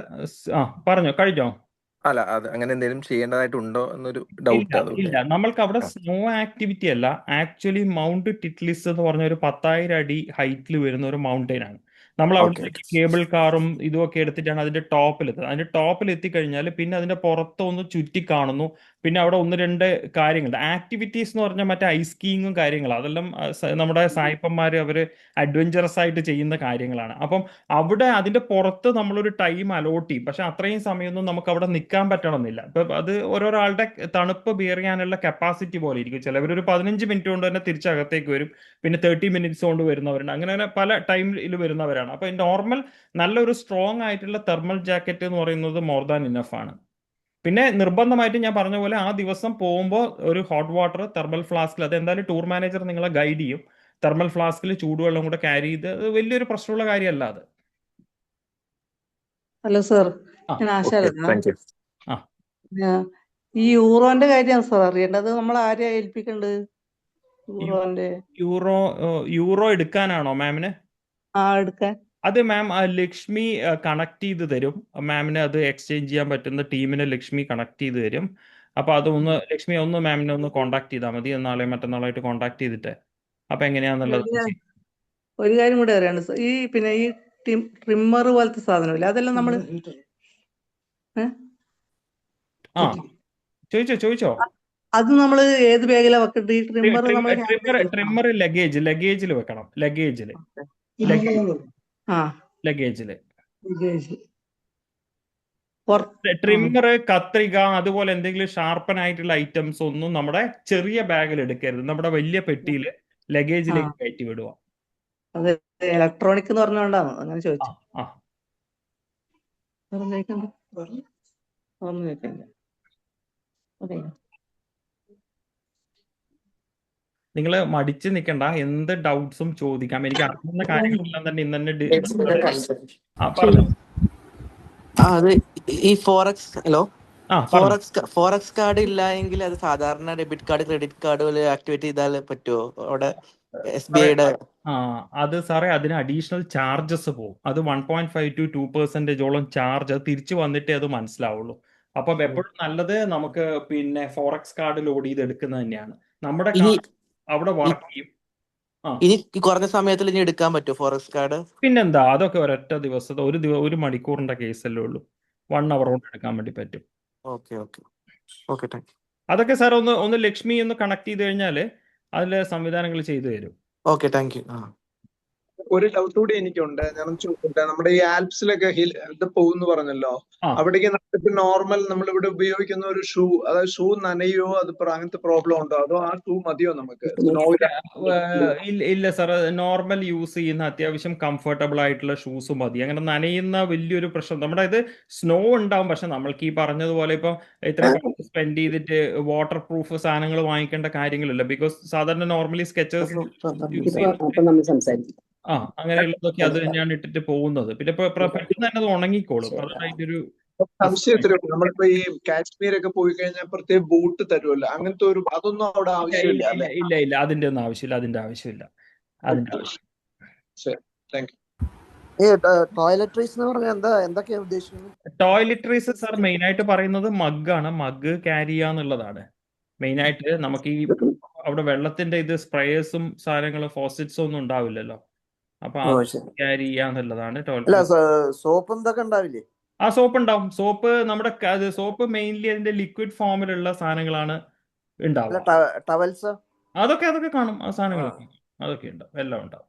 പറഞ്ഞോ, കഴിഞ്ഞോ? അല്ല, അത് അങ്ങനെ എന്തെങ്കിലും ചെയ്യേണ്ടതായിട്ടുണ്ടോ എന്നൊരു ഡൗട്ട്. ഇല്ല, നമ്മൾക്ക് അവിടെ സ്നോ ആക്ടിവിറ്റി അല്ല, ആക്ച്വലി മൗണ്ട് ടിറ്റ്ലിസ് എന്ന് പറഞ്ഞ ഒരു 10,000 അടി ഹൈറ്റിൽ വരുന്ന ഒരു മൗണ്ടെയിൻ ആണ്. നമ്മൾ അവിടെ കേബിൾ കാറും ഇതുമൊക്കെ എടുത്തിട്ടാണ് അതിന്റെ ടോപ്പിലെത്തുന്നത്. അതിന്റെ ടോപ്പിൽ എത്തിക്കഴിഞ്ഞാൽ പിന്നെ അതിന്റെ പുറത്ത് ഒന്ന് ചുറ്റി കാണുന്നു. പിന്നെ അവിടെ 1-2 കാര്യങ്ങളുണ്ട്. ആക്ടിവിറ്റീസ് എന്ന് പറഞ്ഞാൽ മറ്റേ ഐസ് സ്കീയിങ്ങും കാര്യങ്ങളും, അതെല്ലാം നമ്മുടെ സായിപ്പന്മാർ അവര് അഡ്വഞ്ചറസ് ആയിട്ട് ചെയ്യുന്ന കാര്യങ്ങളാണ്. അപ്പം അവിടെ അതിന്റെ പുറത്ത് നമ്മളൊരു ടൈം അലോട്ട് ചെയ്യും. പക്ഷെ അത്രയും സമയമൊന്നും നമുക്ക് അവിടെ നിൽക്കാൻ പറ്റണമെന്നില്ല. ഇപ്പൊ അത് ഓരോരാളുടെ തണുപ്പ് ബിയർ ചെയ്യാനുള്ള കപ്പാസിറ്റി പോലെ ഇരിക്കും. ചിലവർ ഒരു 15 മിനിറ്റ് കൊണ്ട് തന്നെ തിരിച്ചകത്തേക്ക് വരും. പിന്നെ 30 മിനിറ്റ്സ് കൊണ്ട് വരുന്നവരുണ്ട്. അങ്ങനെ പല ടൈമിൽ വരുന്നവരാണ്. അപ്പൊ നോർമൽ നല്ലൊരു സ്ട്രോങ് ആയിട്ടുള്ള തെർമൽ ജാക്കറ്റ് എന്ന് പറയുന്നത് മോർ ദാൻ ഇനഫ് ആണ്. പിന്നെ നിർബന്ധമായിട്ട് ഞാൻ പറഞ്ഞ പോലെ ആ ദിവസം പോകുമ്പോൾ ഒരു ഹോട്ട് വാട്ടർ തെർമൽ ഫ്ലാസ്കിൽ, അത് എന്തായാലും ടൂർ മാനേജർ നിങ്ങളെ ഗൈഡ് ചെയ്യും. തെർമൽ ഫ്ലാസ്കിൽ ചൂടുവെള്ളം കൂടെ ക്യാരി ചെയ്ത്, അത് വലിയൊരു പ്രശ്നമുള്ള കാര്യമല്ല അത്. ഹലോ സാർ, ഞാൻ ആശാരത്ന. ആ, ഈ യൂറോന്റെ കാര്യമാണ് സാർ അറിയേണ്ടത്. നമ്മൾ ആരെയാ ഏൽപ്പിക്കേണ്ടത് യൂറോന്റെ? യൂറോ എടുക്കാനാണോ മാമിന്? എടുക്കാൻ. അത് മാം ലക്ഷ്മി കണക്ട് ചെയ്ത് തരും മാമിന്. അത് എക്സ്ചേഞ്ച് ചെയ്യാൻ പറ്റുന്ന ടീമിനെ ലക്ഷ്മി കണക്ട് ചെയ്ത് തരും. അപ്പൊ അതൊന്ന് ലക്ഷ്മി ഒന്ന് മാമിനെ ഒന്ന് കോൺടാക്ട് ചെയ്താൽ മതി. നാളെ മറ്റന്നാളായിട്ട് കോൺടാക്ട് ചെയ്തിട്ട് അപ്പൊ എങ്ങനെയാന്നുള്ളത്. ഒരു കാര്യം കൂടെ അറിയാണ്ട് സാർ, ഈ ട്രിമ്മർ പോലത്തെ സാധനമില്ല, അതെല്ലാം നമ്മൾ ചോദിച്ചോ. അത് നമ്മൾ ഏത് ബാഗിലാ വെക്കേണ്ടത്? ഈ ട്രിമ്മർ നമ്മൾ ട്രിമ്മർ ലഗേജിൽ വെക്കണം. ലഗേജില് ട്രിമ്മർ, കത്രിക, അതുപോലെ എന്തെങ്കിലും ഷാർപ്പൻ ആയിട്ടുള്ള ഐറ്റംസ് ഒന്നും നമ്മുടെ ചെറിയ ബാഗിൽ എടുക്കരുത്. നമ്മുടെ വലിയ പെട്ടിയിൽ ലഗേജിലേക്ക് കയറ്റി വിടുക. ഇലക്ട്രോണിക് എന്ന് പറഞ്ഞുകൊണ്ടാണ് അങ്ങനെ ചോദിച്ചു. നിങ്ങൾ മടിച്ചു നിൽക്കണ്ട, എന്ത് ഡൗട്ട്സും ചോദിക്കാം. എനിക്ക് അറിയുന്ന കാര്യങ്ങളെല്ലാം തന്നെ ഇന്നെ പറഞ്ഞു. അത് ഈ ഫോറക്സ് കാർഡ് ഇല്ല എങ്കിൽ അത് സാധാരണ ഡെബിറ്റ് കാർഡ്, ക്രെഡിറ്റ് കാർഡ് പോലെ ആക്ടിവേറ്റ് ചെയ്താൽ പറ്റുമോ അവിടെ SBIയുടെ? അത് സാറേ, അതിന് അഡീഷണൽ ചാർജസ് പോകും. അത് 1.5 to 2% ചാർജ്. അത് തിരിച്ചു വന്നിട്ടേ അത് മനസ്സിലാവുള്ളൂ. അപ്പം എപ്പോഴും നല്ലത് നമുക്ക് പിന്നെ ഫോറക്സ് കാർഡ് ലോഡ് ചെയ്ത് എടുക്കുന്നത് തന്നെയാണ്. നമ്മുടെ അവിടെ വർക്ക് ചെയ്യും. ഇനി കുറഞ്ഞ സമയത്തിൽ ഇനി എടുക്കാൻ പറ്റുമോ ഫോറക്സ് കാർഡ്? പിന്നെന്താ, അതൊക്കെ ഒരൊറ്റ ദിവസത്തെ ഒരു മണിക്കൂറിന്റെ കേസല്ലേ ഉള്ളൂ. 1 hour കൊണ്ട് എടുക്കാൻ വേണ്ടി പറ്റും. അതൊക്കെ സാർ ഒന്ന് ലക്ഷ്മി ഒന്ന് കണക്ട് ചെയ്ത് കഴിഞ്ഞാൽ അതിലെ സംവിധാനങ്ങൾ ചെയ്തു തരും. Okay, thank U. ഒരു ഡൗട്ട് കൂടി എനിക്കുണ്ട്. ഞാൻ ചോദിക്കട്ടെ, നമ്മുടെ ഈ ആൽപ്സിലൊക്കെ ഇത് പോകുന്നു പറഞ്ഞല്ലോ, ആ അവിടേക്ക് നമ്മളിപ്പോ നോർമൽ നമ്മളിവിടെ ഉപയോഗിക്കുന്ന ഒരു ഷൂ, അതായത് ഷൂ നനയോ അങ്ങനത്തെ പ്രോബ്ലം ഉണ്ടോ, അതോ ആ ഷൂ മതിയോ നമുക്ക് സ്നോയിൽ? ഇല്ല സാർ, നോർമൽ യൂസ് ചെയ്യുന്ന അത്യാവശ്യം കംഫർട്ടബിൾ ആയിട്ടുള്ള ഷൂസ് മതി. അങ്ങനെ നനയുന്ന വലിയൊരു പ്രശ്നം നമ്മുടെ ഇത് സ്നോ ഉണ്ടാവും. പക്ഷെ നമ്മൾക്ക് ഈ പറഞ്ഞതുപോലെ ഇപ്പൊ ഇത്രയും സ്പെൻഡ് ചെയ്തിട്ട് വാട്ടർ പ്രൂഫ് സാധനങ്ങൾ വാങ്ങിക്കേണ്ട കാര്യങ്ങളില്ല. ബിക്കോസ് സാധാരണ നോർമലി സ്കെച്ചേഴ്സ് യൂസ് ചെയ്യുന്നത് അങ്ങനെയുള്ളതൊക്കെ അത് തന്നെയാണ് ഇട്ടിട്ട് പോകുന്നത്. പിന്നെ പെട്ടെന്ന് തന്നെ അത് ഉണങ്ങിക്കോളും. അതാണ് അതിന്റെ ഒരു സംശയം ഇത്രയേ ഉള്ളൂ. നമ്മളിപ്പോ ഈ കാശ്മീർ ഒക്കെ പോയി കഴിഞ്ഞാൽ പ്രത്യേക ബൂട്ട് തരുമല്ലോ, അങ്ങനത്തെ അതൊന്നും അവിടെ ആവശ്യമില്ല അല്ലെ? ഇല്ല അതിന്റെ ഒന്നും ആവശ്യമില്ല. അതിന്റെ ആവശ്യമില്ല. ശരി, താങ്ക് യു. ടോയ്ലറ്ററീസ് എന്ന് പറഞ്ഞാൽ എന്തൊക്കെയാ ഉദ്ദേശിക്കുന്നത്? ടോയ്ലറ്ററീസ് സാർ മെയിൻ ആയിട്ട് പറയുന്നത് മഗ്ഗാണ്. മഗ് ക്യാരി ചെയ്യാന്നുള്ളതാണ് മെയിൻ ആയിട്ട്. നമുക്ക് ഈ അവിടെ വെള്ളത്തിന്റെ ഇത് സ്പ്രേയേഴ്സും സാധനങ്ങളും ഫോസറ്റ്സും ഒന്നും ഉണ്ടാവില്ലല്ലോ. അപ്പൊ അത് ക്യാരി ചെയ്യാന്നുള്ളതാണ് ടോയ്ലറ്റ്. സോപ്പ് എന്തൊക്കെ ഉണ്ടാവില്ലേ? ആ സോപ്പ് ഉണ്ടാവും. സോപ്പ് നമ്മുടെ സോപ്പ് മെയിൻലി അതിന്റെ ലിക്വിഡ് ഫോമിലുള്ള സാധനങ്ങളാണ് ഉണ്ടാവുക. ടവൽസ് അതൊക്കെ കാണും. ആ സാധനങ്ങളൊക്കെ അതൊക്കെ ഉണ്ടാവും. എല്ലാം ഉണ്ടാവും.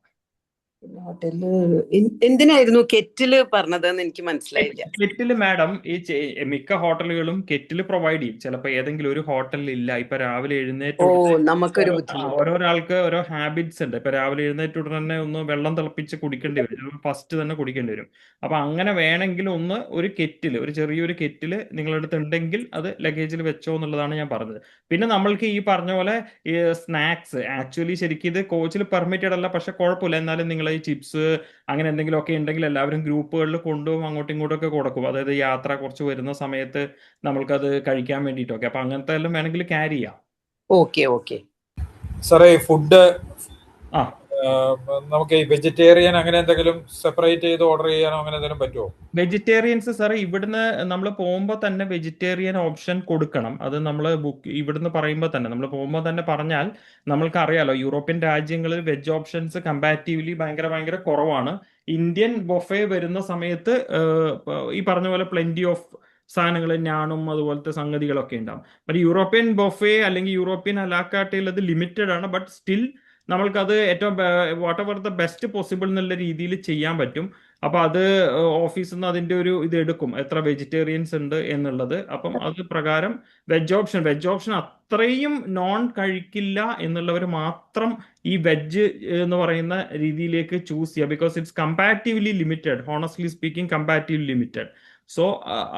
എന്തിനായിരുന്നു കെറ്റില് പറഞ്ഞതെന്ന് എനിക്ക് മനസ്സിലായില്ല. കെറ്റില് മാഡം ഈ മിക്ക ഹോട്ടലുകളും കെറ്റില് പ്രൊവൈഡ് ചെയ്യും. ചിലപ്പോൾ ഏതെങ്കിലും ഒരു ഹോട്ടലിൽ ഇല്ല. ഇപ്പൊ രാവിലെ എഴുന്നേറ്റ് നമുക്കൊരു ബുദ്ധിമുട്ട്. ഓരോരാൾക്ക് ഓരോ ഹാബിറ്റ്സ് ഉണ്ട്. ഇപ്പൊ രാവിലെ എഴുന്നേറ്റ് ഉടനെ തന്നെ ഒന്ന് വെള്ളം തിളപ്പിച്ച് കുടിക്കേണ്ടി വരും. ഫസ്റ്റ് തന്നെ കുടിക്കേണ്ടി വരും. അപ്പൊ അങ്ങനെ വേണമെങ്കിൽ ഒരു കെറ്റില്, ഒരു ചെറിയൊരു കെറ്റില് നിങ്ങളുടെ അടുത്ത് ഉണ്ടെങ്കിൽ അത് ലഗേജിൽ വെച്ചോ എന്നുള്ളതാണ് ഞാൻ പറഞ്ഞത്. പിന്നെ നമ്മൾക്ക് ഈ പറഞ്ഞ പോലെ ഈ സ്നാക്സ് ആക്ച്വലി ശരിക്കും ഇത് കോച്ചിൽ പെർമിറ്റഡ് അല്ല. പക്ഷെ കുഴപ്പമില്ല. എന്നാലും നിങ്ങൾ ഈ ചിപ്സ് അങ്ങനെ എന്തെങ്കിലും ഒക്കെ ഉണ്ടെങ്കിൽ എല്ലാവരും ഗ്രൂപ്പുകളിൽ കൊണ്ടുപോകും, അങ്ങോട്ടും ഇങ്ങോട്ടും ഒക്കെ കൊടുക്കും. അതായത് യാത്ര കുറച്ച് വരുന്ന സമയത്ത് നമ്മൾക്കത് കഴിക്കാൻ വേണ്ടിയിട്ടൊക്കെ. അപ്പൊ അങ്ങനത്തെ എല്ലാം വേണമെങ്കിൽ ക്യാരി ചെയ്യാം. ഓക്കെ സാറേ, ഫുഡ് നമുക്ക് ഈ വെജിറ്റേറിയൻ അങ്ങനെ എന്തെങ്കിലും സെപ്പറേറ്റ് ചെയ്ത് ഓർഡർ ചെയ്യാനോ അങ്ങനെ എന്തെങ്കിലും പറ്റുമോ? വെജിറ്റേറിയൻസ് സാറേ ഇവിടുന്ന് നമ്മൾ പോകുമ്പോൾ തന്നെ വെജിറ്റേറിയൻ ഓപ്ഷൻ കൊടുക്കണം. അത് നമ്മൾ ഇവിടുന്ന് പറയുമ്പോൾ തന്നെ നമ്മൾ പോകുമ്പോൾ തന്നെ പറഞ്ഞാൽ നമ്മൾക്ക് അറിയാലോ, യൂറോപ്യൻ രാജ്യങ്ങളിൽ വെജ് ഓപ്ഷൻസ് കമ്പാരിറ്റീവ്ലി ഭയങ്കര കുറവാണ്. ഇന്ത്യൻ ബൊഫെ വരുന്ന സമയത്ത് ഈ പറഞ്ഞ പോലെ പ്ലെന്റി ഓഫ് സാധനങ്ങൾ ഞാനും അതുപോലത്തെ സംഗതികളൊക്കെ ഉണ്ടാവും. ബട്ട് യൂറോപ്യൻ ബൊഫെ അല്ലെങ്കിൽ യൂറോപ്യൻ അലാക്കാട്ടയിൽ അത് ലിമിറ്റഡ് ആണ്. ബട്ട് സ്റ്റിൽ നമ്മൾക്കത് ഏറ്റവും what ever the best possible എന്നുള്ള രീതിയിൽ ചെയ്യാൻ പറ്റും. അപ്പൊ അത് ഓഫീസിൽ നിന്ന് അതിന്റെ ഒരു ഇത് എടുക്കും, എത്ര വെജിറ്റേറിയൻസ് ഉണ്ട് എന്നുള്ളത്. അപ്പം അത് പ്രകാരം വെജ് ഓപ്ഷൻ അത്രയും നോൺ കഴിക്കില്ല എന്നുള്ളവർ മാത്രം ഈ വെജ് എന്ന് പറയുന്ന രീതിയിലേക്ക് ചൂസ് ചെയ്യുക. Because it's comparatively limited, honestly speaking comparatively limited. So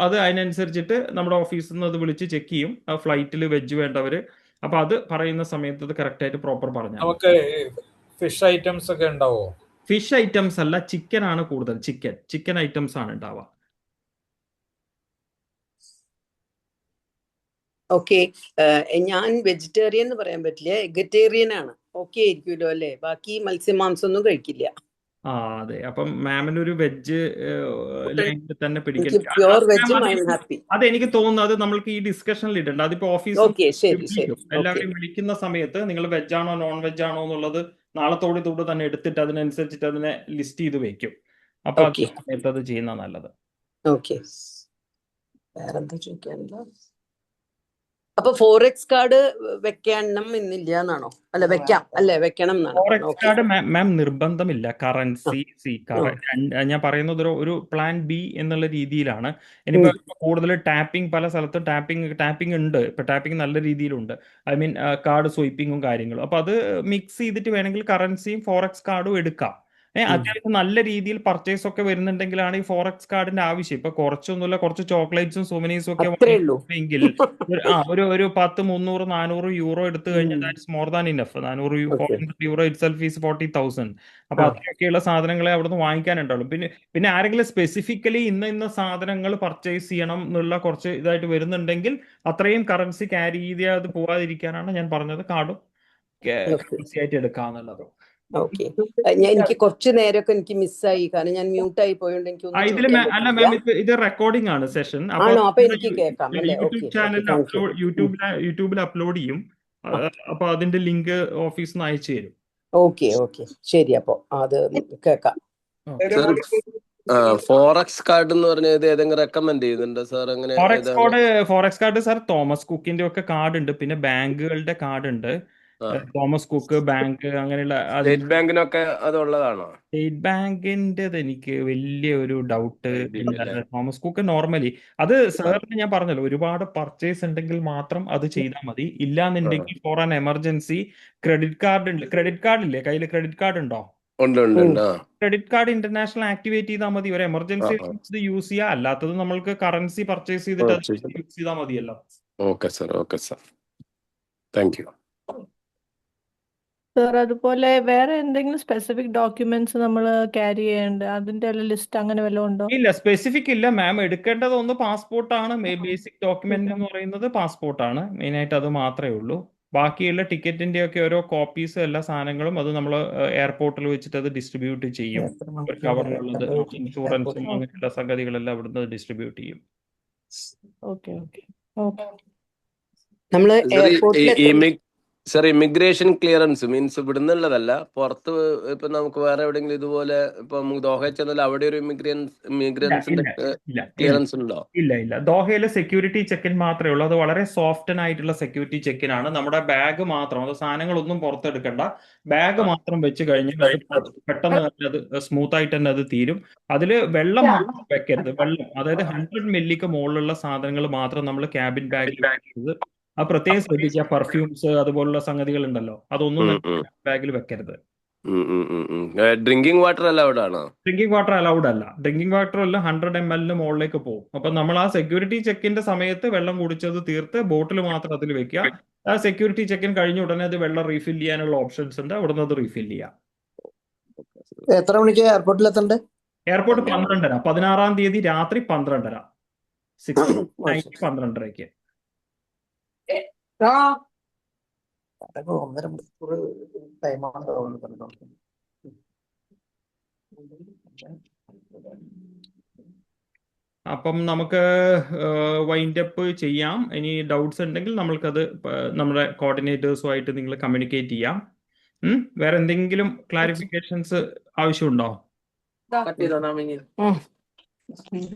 അത് അതിനനുസരിച്ചിട്ട് നമ്മുടെ ഓഫീസിൽ നിന്ന് അത് വിളിച്ച് ചെക്ക് ചെയ്യും. ഫ്ലൈറ്റിൽ വെജ് വേണ്ടവര്. അപ്പൊ അത് പറയുന്ന സമയത്ത് അത് കറക്റ്റ് ആയിട്ട് പ്രോപ്പർ പറഞ്ഞു. നമുക്ക് ഫിഷ് ഐറ്റംസ് ഒക്കെ ഉണ്ടാവോ? ഫിഷ് ഐറ്റംസ് അല്ല, ചിക്കൻ ആണ് കൂടുതൽ. ചിക്കൻ ഐറ്റംസ് ആണ് ഉണ്ടാവുക. ഓക്കെ, ഞാൻ വെജിറ്റേറിയൻ എന്ന് പറയാൻ പറ്റില്ല, എഗറ്റേറിയൻ ആണ്. ഓക്കെ ആയിരിക്കുമല്ലോ അല്ലേ? ബാക്കി മത്സ്യമാംസം ഒന്നും കഴിക്കില്ല. അതെ. അപ്പം മാമിന് ഒരു വെജ് ലൈനിൽ തന്നെ അതെനിക്ക് തോന്നുന്നത് നമ്മൾക്ക് ഈ ഡിസ്കഷനിൽ ഇടണ്ട. അതിപ്പോ ഓഫീസിൽ എല്ലാവരും വിളിക്കുന്ന സമയത്ത് നിങ്ങൾ വെജ് ആണോ നോൺ വെജ് ആണോ എന്നുള്ളത് നാളത്തോട് തന്നെ എടുത്തിട്ട് അതിനനുസരിച്ചിട്ട് അതിനെ ലിസ്റ്റ് ചെയ്ത് വെക്കും. അപ്പൊ ആ സമയത്ത് അത് ചെയ്യുന്ന നല്ലത്. ഓക്കെ, വേറെന്താ ചോദിക്കാനുണ്ടോ? അപ്പൊ ഫോറക്സ് കാർഡ് വെക്കണം എന്നില്ല എന്നാണോ? അല്ല വെക്കാം അല്ലേ? വെക്കണം എന്നാണ്. ഫോറക്സ് കാർഡ് മാം നിർബന്ധമില്ല. കറൻസി ഞാൻ പറയുന്നത് ഒരു പ്ലാൻ ബി എന്നുള്ള രീതിയിലാണ്. ഇനിയിപ്പോ കൂടുതൽ ടാപ്പിംഗ്, പല സ്ഥലത്തും ടാപ്പിംഗ് ഉണ്ട്. ഇപ്പൊ ടാപ്പിംഗ് നല്ല രീതിയിലുണ്ട്. ഐ മീൻ കാർഡ് സ്വൈപ്പിങ്ങും കാര്യങ്ങളും. അപ്പൊ അത് മിക്സ് ചെയ്തിട്ട് വേണമെങ്കിൽ കറൻസിയും ഫോറക്സ് കാർഡും എടുക്കാം. അത്യാവശ്യം നല്ല രീതിയിൽ പർച്ചേസ് ഒക്കെ വരുന്നുണ്ടെങ്കിലാണ് ഈ ഫോറക്സ് കാർഡിന്റെ ആവശ്യം. ഇപ്പൊ കുറച്ചൊന്നുമില്ല, കുറച്ച് ചോക്ലേറ്റ്സും സുവനീസും ഒക്കെ വാങ്ങിയെങ്കിൽ ഒരു 10, 300, 400 യൂറോ എടുത്തു കഴിഞ്ഞാൽ that's more than enough. 400 euro itself is 40,000. അപ്പൊ അത്രയൊക്കെയുള്ള സാധനങ്ങളെ അവിടുന്ന് വാങ്ങിക്കാനുണ്ടാവുള്ളൂ. പിന്നെ ആരെങ്കിലും സ്പെസിഫിക്കലി ഇന്ന സാധനങ്ങൾ പർച്ചേസ് ചെയ്യണം എന്നുള്ള കുറച്ച് ഇതായിട്ട് വരുന്നുണ്ടെങ്കിൽ അത്രയും കറൻസി ക്യാരി ചെയ്ത് അത് പോവാതിരിക്കാനാണ് ഞാൻ പറഞ്ഞത് കാർഡും കറൻസി ആയിട്ട് എടുക്കാന്നുള്ളത്. ഓക്കെ, എനിക്ക് കുറച്ചു നേരമൊക്കെ എനിക്ക് മിസ്സായി, കാരണം ഞാൻ മ്യൂട്ടായി പോയോണ്ട് എനിക്ക് ഇത് റെക്കോർഡിംഗ് ആണ് സെഷൻ. അപ്പൊ എനിക്ക് കേൾക്കാം അല്ലേ? യൂട്യൂബ് ചാനലിൽ യൂട്യൂബിൽ അപ്ലോഡ് ചെയ്യും. അപ്പൊ അതിന്റെ ലിങ്ക് ഓഫീസിൽ നിന്ന് അയച്ചു തരും. ഓക്കെ ശരി, അപ്പൊ അത് കേൾക്കാം. ഫോറക്സ് കാർഡ് എന്ന് പറഞ്ഞത് ഏതെങ്കിലും റെക്കമെൻഡ് ചെയ്യുന്നുണ്ടോ സാർ? അങ്ങനെ ഫോറക്സ് കാർഡ് സാർ തോമസ് കുക്കിന്റെ ഒക്കെ കാർഡ് ഉണ്ട്. പിന്നെ ബാങ്കുകളുടെ കാർഡ് ഉണ്ട്. ആ തോമസ് കുക്ക് ബാങ്ക് അങ്ങനെയുള്ള സ്റ്റേറ്റ് ബാങ്കിനൊക്കെ അതുള്ളതാണോ? സ്റ്റേറ്റ് ബാങ്കിൻ്റെത് എനിക്ക് വലിയ ഒരു ഡൗട്ട് ഐഡിയ ഇല്ല. ഇല്ലല്ലേ? തോമസ് കുക്ക് നോർമലി അത് ആ സാറിന് ഞാൻ പറഞ്ഞല്ലോ, ഒരുപാട് പർച്ചേസ് ഉണ്ടെങ്കിൽ മാത്രം അത് ചെയ്താൽ മതി. ആ ഇല്ലാന്നുണ്ടെങ്കിൽ for an emergency credit card ഉണ്ട്. ക്രെഡിറ്റ് കാർഡ് ഇല്ലേ കയ്യിൽ? ക്രെഡിറ്റ് കാർഡ് ഉണ്ടോ? ഉണ്ട് ഉണ്ട് ഉണ്ട്. ആ ക്രെഡിറ്റ് കാർഡ് ഇന്റർനാഷണൽ ആക്ടിവേറ്റ് ചെയ്താൽ മതി. ഒരു ആ എമർജൻസി ആ ഇത് യൂസ് ചെയ്യുക. അല്ലാത്തത് നമ്മൾക്ക് കറൻസി പർച്ചേസ് ആ, ചെയ്തിട്ട് അത് ശരി. യൂസ് ചെയ്താൽ മതിയല്ലോ. Okay sir, okay sir, thank U. Sir അതുപോലെ വേറെ എന്തെങ്കിലും സ്പെസിഫിക് ഡോക്യുമെന്റ്സ് നമ്മൾ ക്യാരി ചെയ്യേണ്ട അതിന്റെ ലിസ്റ്റ് അങ്ങനെ വല്ലതും ഉണ്ടോ? ഇല്ല, സ്പെസിഫിക് ഇല്ല മാം. എടുക്കേണ്ടത് ഒന്ന് പാസ്പോർട്ടാണ്. ബേസിക് ഡോക്യുമെന്റ് എന്ന് പറയുന്നത് പാസ്പോർട്ടാണ്. മെയിനായിട്ട് അത് മാത്രമേ ഉള്ളൂ. ബാക്കിയുള്ള ടിക്കറ്റിന്റെ ഒക്കെ ഓരോ കോപ്പീസ് എല്ലാ സാധനങ്ങളും അത് നമ്മൾ എയർപോർട്ടിൽ വെച്ചിട്ട് അത് ഡിസ്ട്രിബ്യൂട്ട് ചെയ്യും. ഒരു കവറിലുള്ളത് ഇൻഷുറൻസും അങ്ങനെയുള്ള സംഗതികളെല്ലാം അവിടുന്ന് ഡിസ്ട്രിബ്യൂട്ട് ചെയ്യും. Okay okay okay. നമ്മള് സാർ എയർപോർട്ടിൽ സാർ ഇമിഗ്രേഷൻ ക്ലിയറൻസ് മീൻസ് ഇവിടെ നിന്നുള്ളതല്ല, പുറത്ത് ഇപ്പൊ നമുക്ക് വേറെ എവിടെയെങ്കിലും ഇതുപോലെ ഇപ്പൊ നമുക്ക് ദോഹയിൽ ചെന്നാൽ അവിടെ ഒരു ഇമിഗ്രൻസിന്റെ ക്ലിയറൻസ് ഉണ്ടോ? ഇല്ല. ദോഹയിലെ സെക്യൂരിറ്റി ചെക്കിൻ മാത്രമേ ഉള്ളൂ. അത് വളരെ സോഫ്റ്റൻ ആയിട്ടുള്ള സെക്യൂരിറ്റി ചെക്കിനാണ്. നമ്മുടെ ബാഗ് മാത്രം, അത് സാധനങ്ങളൊന്നും പുറത്തെടുക്കണ്ട. ബാഗ് മാത്രം വെച്ച് കഴിഞ്ഞാൽ അത് പെട്ടെന്ന് തന്നെ അത് സ്മൂത്ത് ആയിട്ട് തന്നെ അത് തീരും. അതിൽ വെള്ളം മാത്രം വെക്കരുത്. വെള്ളം, അതായത് 100 മില്ലിക്ക് മുകളിലുള്ള സാധനങ്ങൾ മാത്രം നമ്മൾ ക്യാബിൻ ബാഗിൽ വെക്കരുത്. അത് പ്രത്യേകം ശ്രദ്ധിക്കുക. പെർഫ്യൂംസ് അതുപോലുള്ള സംഗതികൾ ഉണ്ടല്ലോ, അതൊന്നും തന്നെ ബാഗിൽ വെക്കരുത്. ഡ്രിങ്കിങ് വാട്ടർ അല്ല അവിടെ ആണോ? ഡ്രിങ്കിങ് വാട്ടർ അലൗഡ് അല്ല. ഡ്രിങ്കിങ് വാട്ടർ എല്ലാം 100 ml മുകളിലേക്ക് പോകും. അപ്പൊ നമ്മൾ ആ സെക്യൂരിറ്റി ചെക്കിന്റെ സമയത്ത് വെള്ളം കുടിച്ചത് തീർത്ത് ബോട്ടിൽ മാത്രം അതിൽ വെക്കുക. ആ സെക്യൂരിറ്റി ചെക്കിൻ കഴിഞ്ഞ ഉടനെ അത് വെള്ളം റീഫിൽ ചെയ്യാനുള്ള ഓപ്ഷൻസ് ഉണ്ട്, അവിടുന്ന് അത് റീഫിൽ ചെയ്യാം. എത്ര മണിക്ക് എയർപോർട്ടിൽ എത്തണ്ടേ? എയർപോർട്ട് 12:30, 16-ാം തീയതി രാത്രി 12:30, 16 നൈറ്റ് 12:30. അതൊക്കെ 1.5 മണിക്കൂർ ടൈമാണ് തോന്നുന്നത്. അപ്പം നമുക്ക് വൈൻഡ് അപ്പ് ചെയ്യാം. ഇനി ഡൗട്ട്സ് ഉണ്ടെങ്കിൽ നമ്മൾക്കത് നമ്മുടെ കോർഡിനേറ്റേഴ്സുമായിട്ട് നിങ്ങൾ കമ്മ്യൂണിക്കേറ്റ് ചെയ്യാം. വേറെ എന്തെങ്കിലും ക്ലാരിഫിക്കേഷൻസ് ആവശ്യമുണ്ടോ?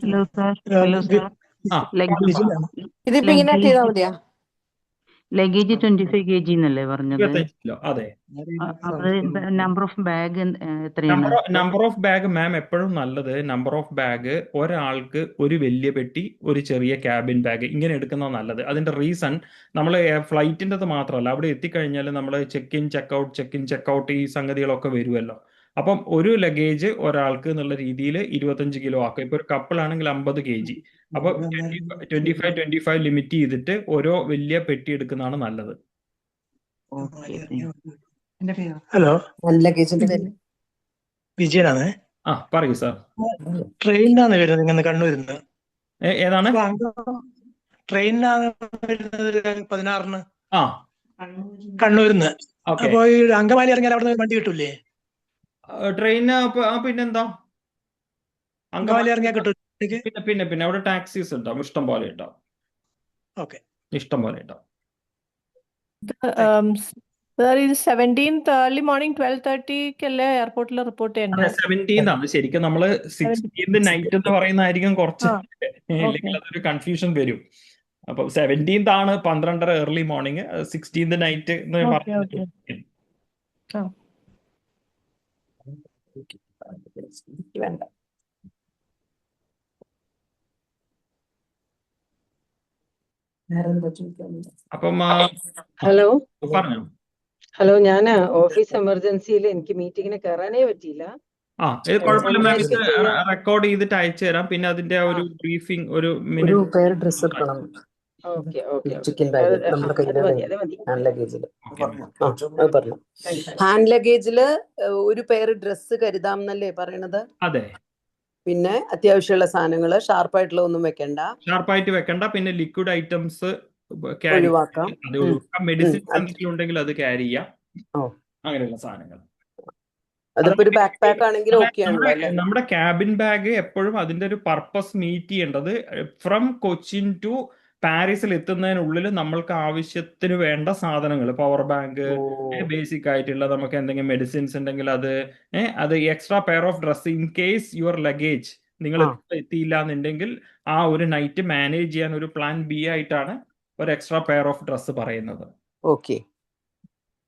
Hello sir. ഇതിപ്പോ ഇങ്ങനെ ചെയ്താൽ മതിയാ? ലഗേജ് 25 kg എന്നല്ലേ പറഞ്ഞത്? 25 കിലോ. അതെ. നമ്പർ ഓഫ് ബാഗ് എത്രയാണ്? നമ്പർ ഓഫ് ബാഗ് മാം എപ്പോഴും നല്ലത്, നമ്പർ ഓഫ് ബാഗ് ഒരാൾക്ക് ഒരു വലിയ പെട്ടി, ഒരു ചെറിയ ക്യാബിൻ ബാഗ് ഇങ്ങനെ എടുക്കുന്നത് നല്ലത്. അതിന്റെ റീസൺ, നമ്മൾ ഫ്ലൈറ്റിൻ്റെത് മാത്രമല്ല, അവിടെ എത്തിക്കഴിഞ്ഞാൽ നമ്മൾ ചെക്ക് ഇൻ ചെക്ക് ഔട്ട് ഈ സംഗതികളൊക്കെ വരുമല്ലോ. അപ്പം ഒരു ലഗേജ് ഒരാൾക്ക് എന്നുള്ള രീതിയിൽ 25 കിലോ ആക്കും. ഇപ്പൊ ഒരു കപ്പിൾ ആണെങ്കിൽ 50 kg. അപ്പൊ 25 ലിമിറ്റ് ചെയ്തിട്ട് ഓരോ വലിയ പെട്ടി എടുക്കുന്നതാണ് നല്ലത്. ഹലോ, വിജയനാണ്. ആ പറയൂ സാർ. ട്രെയിനിനാണ് വരുന്നത് ഇങ്ങനെ കണ്ണൂരിൽ നിന്ന്. ഏതാണ്? ട്രെയിനിനാണ് വരുന്നത് 16-ന് ആ കണ്ണൂരിൽ നിന്ന്. ഓക്കെ. അപ്പൊ ഈ അങ്കമാലി ഇറങ്ങിയാൽ അവിടെ നിന്ന് വണ്ടി കിട്ടൂലേ? ട്രെയിന് പിന്നെന്താ, അങ്കമാലി ഇറങ്ങിയാൽ കിട്ടും. പിന്നെ അവിടെ ടാക്സീസ് ഉണ്ടാവും, ഇഷ്ടം പോലെ ഉണ്ടാവും. ഓക്കെ, ഇഷ്ടം പോലെ ഉണ്ടാവും. സാർ ഇത് 17th ഏർലി മോർണിംഗ് 12:30 എയർപോർട്ടിൽ റിപ്പോർട്ട് ചെയ്യണ്ടേ? 17th ആണ് ശരിക്കും. നമ്മള് 16th നൈറ്റ് എന്ന് പറയുന്നതായിരിക്കും കുറച്ച്, ഇല്ലെങ്കിൽ അതൊരു കൺഫ്യൂഷൻ വരും. അപ്പൊ 17th ആണ് 12:30 ഏർലി മോർണിംഗ്, 16th നൈറ്റ് എന്ന് പറഞ്ഞു. അപ്പം ഹലോ പറഞ്ഞു. ഹലോ, ഞാൻ ഓഫീസ് എമർജൻസിയിൽ എനിക്ക് മീറ്റിങ്ങിന് കയറാനേ പറ്റിയില്ല. കുഴപ്പമില്ല മാം, ഇത് റെക്കോർഡ് ചെയ്തിട്ട് അയച്ചു തരാം. പിന്നെ അതിന്റെ ഒരു ബ്രീഫിംഗ് ഒരു ഡ്രസ് എടുക്കണം. ഹാൻഡ് ലഗേജില് ഒരു പെയർ ഡ്രസ്സ് കരുതാം എന്നല്ലേ പറയണത്? അതെ. പിന്നെ അത്യാവശ്യമുള്ള സാധനങ്ങള് ഷാർപ്പായിട്ടുള്ള ഒന്നും ഷാർപ്പായിട്ട് വെക്കണ്ട. പിന്നെ ലിക്വിഡ് ഐറ്റംസ് ഒഴിവാക്കാം. മെഡിസിൻ എന്തെങ്കിലും ഉണ്ടെങ്കിൽ അത് ക്യാരി ചെയ്യാം. അങ്ങനെയുള്ള സാധനങ്ങൾ. അതിപ്പോ ഒരു ബാക്ക് പാക്ക് ആണെങ്കിൽ ഓക്കെ ആണല്ലോ അല്ലേ? നമ്മുടെ ക്യാബിൻ ബാഗ് എപ്പോഴും അതിന്റെ ഒരു പർപ്പസ് മീറ്റ് ചെയ്യേണ്ടത്, ഫ്രം കൊച്ചിൻ ടു പാരീസിൽ എത്തുന്നതിനുള്ളിൽ നമ്മൾക്ക് ആവശ്യത്തിന് വേണ്ട സാധനങ്ങൾ, പവർ ബാങ്ക്, ബേസിക് ആയിട്ടുള്ള നമുക്ക് എന്തെങ്കിലും മെഡിസിൻസ് ഉണ്ടെങ്കിൽ അത് extra pair of dress in case your luggage നിങ്ങൾ എത്തിയില്ല എന്നുണ്ടെങ്കിൽ ആ ഒരു നൈറ്റ് മാനേജ് ചെയ്യാൻ ഒരു പ്ലാൻ ബി ആയിട്ടാണ് ഒരു എക്സ്ട്രാ പെയർ ഓഫ് ഡ്രസ് പറയുന്നത്. ഓക്കെ.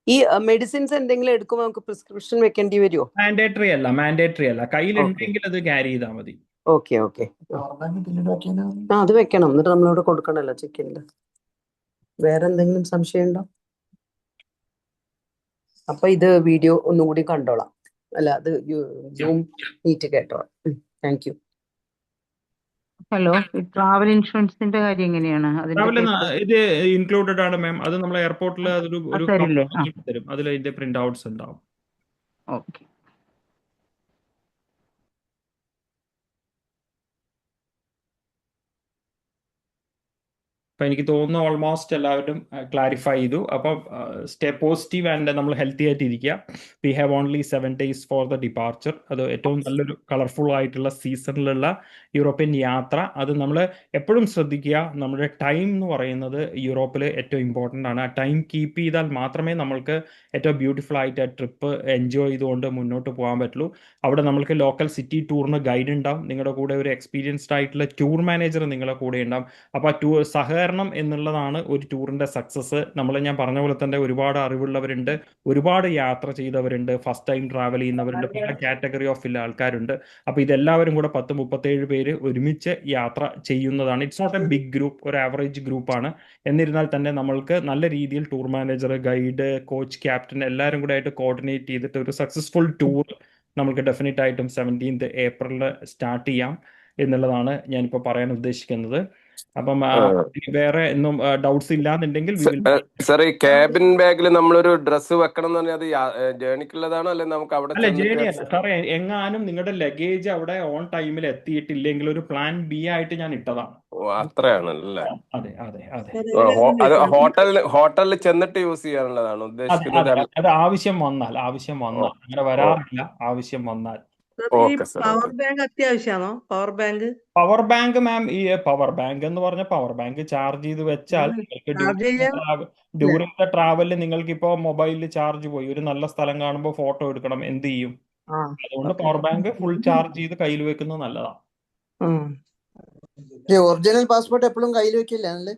ഈ മെഡിസിൻസ് എന്തെങ്കിലും എടുക്കുമ്പോൾ നമുക്ക് പ്രിസ്ക്രിപ്ഷൻ വെക്കേണ്ടി വരുമോ? മാൻഡേറ്ററി അല്ല, ഓക്കെ കയ്യിലുണ്ടെങ്കിൽ അത് ക്യാരി ചെയ്താൽ മതി. Okay okay. അത് വെക്കണം, എന്നിട്ട് നമ്മളിവിടെ കൊടുക്കണല്ലോ ചെക്കിനിൽ. വേറെ എന്തെങ്കിലും സംശയം ഉണ്ടോ? അപ്പൊ ഇത് വീഡിയോ ഒന്നും കൂടി കണ്ടോളാം, അല്ല അത് സൂം മീറ്റ് കേട്ടോളാം. Thank you. ഹലോ, ട്രാവൽ ഇൻഷുറൻസിന്റെ കാര്യം എങ്ങനെയാണ്? അതിന്റെ ട്രാവൽ പേപ്പർ ഇത് ഇൻക്ലൂഡഡ് ആണ് മാം. അത് നമ്മൾ എയർപോർട്ടിൽ ഒരു തരില്ലേ? തരും, അതിൽ അതിന്റെ പ്രിന്റ് ഔട്ട്സ് ഉണ്ടാവും. ഓക്കെ. അപ്പം എനിക്ക് തോന്നുന്നു ഓൾമോസ്റ്റ് എല്ലാവരും ക്ലാരിഫൈ ചെയ്തു. അപ്പം സ്റ്റേ പോസിറ്റീവ് ആൻഡ് നമ്മൾ ഹെൽത്തി ആയിട്ട് ഇരിക്കുക. We have only 7 days for the departure. അത് ഏറ്റവും നല്ലൊരു കളർഫുൾ ആയിട്ടുള്ള സീസണിലുള്ള യൂറോപ്യൻ യാത്ര. അത് നമ്മൾ എപ്പോഴും ശ്രദ്ധിക്കുക. നമ്മുടെ ടൈം എന്ന് പറയുന്നത് യൂറോപ്പിൽ ഏറ്റവും ഇമ്പോർട്ടൻ്റ് ആണ്. ആ ടൈം കീപ്പ് ചെയ്താൽ മാത്രമേ നമ്മൾക്ക് ഏറ്റവും ബ്യൂട്ടിഫുൾ ആയിട്ട് ആ ട്രിപ്പ് എൻജോയ് ചെയ്തുകൊണ്ട് മുന്നോട്ട് പോകാൻ പറ്റുള്ളൂ. അവിടെ നമ്മൾക്ക് ലോക്കൽ സിറ്റി ടൂറിന് ഗൈഡ് ഉണ്ടാവും, നിങ്ങളുടെ കൂടെ ഒരു എക്സ്പീരിയൻസ്ഡ് ആയിട്ടുള്ള ടൂർ മാനേജർ നിങ്ങളുടെ കൂടെ ഉണ്ടാവും. അപ്പോൾ ആ സഹകരണം എന്നുള്ളതാണ് ഒരു ടൂറിൻ്റെ സക്സസ്. ഞാൻ പറഞ്ഞ പോലെ തന്നെ ഒരുപാട് അറിവുള്ളവരുണ്ട്, ഒരുപാട് യാത്ര ചെയ്തവരുണ്ട്, ഫസ്റ്റ് ടൈം ട്രാവൽ ചെയ്യുന്നവരുണ്ട്, പല കാറ്റഗറി ഓഫ് ആൾക്കാരുണ്ട്. അപ്പോൾ ഇതെല്ലാവരും കൂടെ 10-37 പേര് ഒരുമിച്ച് യാത്ര ചെയ്യുന്നതാണ്. It's not a big group, ഒരു ആവറേജ് ഗ്രൂപ്പാണ്. എന്നിരുന്നാൽ തന്നെ നമ്മൾക്ക് നല്ല രീതിയിൽ tour manager, guide, coach, captain എല്ലാവരും കൂടെ ആയിട്ട് കോർഡിനേറ്റ് ചെയ്തിട്ട് ഒരു സക്സസ്ഫുൾ ടൂർ നമുക്ക് ഡെഫിനറ്റ് ആയിട്ടും 17th April സ്റ്റാർട്ട് ചെയ്യാം എന്നുള്ളതാണ് ഞാനിപ്പോൾ പറയാൻ ഉദ്ദേശിക്കുന്നത്. അപ്പം വേറെ ഒന്നും ഡൗട്ട്സ് ഇല്ലാന്നുണ്ടെങ്കിൽ സാർ, ഈ ക്യാബിൻ ബാഗിൽ നമ്മളൊരു ഡ്രസ്സ് വെക്കണം എന്ന് പറഞ്ഞാൽ അത് ജേണിക്കുള്ളതാണോ, അല്ലെങ്കിൽ നമുക്ക് അവിടെ അല്ല, ജേണി അല്ല സാറേ. എങ്ങാനും നിങ്ങളുടെ ലഗേജ് അവിടെ ഓൺ ടൈമിൽ എത്തിയിട്ടില്ലെങ്കിൽ ഒരു പ്ലാൻ ബി ആയിട്ട് ഞാൻ ഇട്ടതാണ്. അത്രയാണല്ലേ? അതെ അതെ അതെ. അത് ഹോട്ടലിൽ ചെന്നിട്ട് യൂസ് ചെയ്യാനുള്ളതാണ് ഉദ്ദേശിക്കുന്നത്. അത് ആവശ്യം വന്നാൽ അങ്ങനെ വരാറില്ല, ആവശ്യം വന്നാൽ. പവർ ബാങ്ക് അത്യാവശ്യമാണോ? പവർ ബാങ്ക് മാം, ഈ പവർ ബാങ്ക് എന്ന് പറഞ്ഞ പവർ ബാങ്ക് ചാർജ് ചെയ്ത് വെച്ചാൽ ഡ്യൂറിംഗ് ദ ട്രാവലിൽ നിങ്ങൾക്ക് ഇപ്പോൾ മൊബൈലിൽ ചാർജ് പോയി, ഒരു നല്ല സ്ഥലം കാണുമ്പോൾ ഫോട്ടോ എടുക്കണം, എന്ത് ചെയ്യും? അതുകൊണ്ട് പവർ ബാങ്ക് ഫുൾ ചാർജ് ചെയ്ത് കയ്യിൽ വെക്കുന്നത് നല്ലതാണ്. ഒറിജിനൽ പാസ്പോർട്ട് എപ്പോഴും കയ്യിൽ വെക്കില്ല അല്ലേ?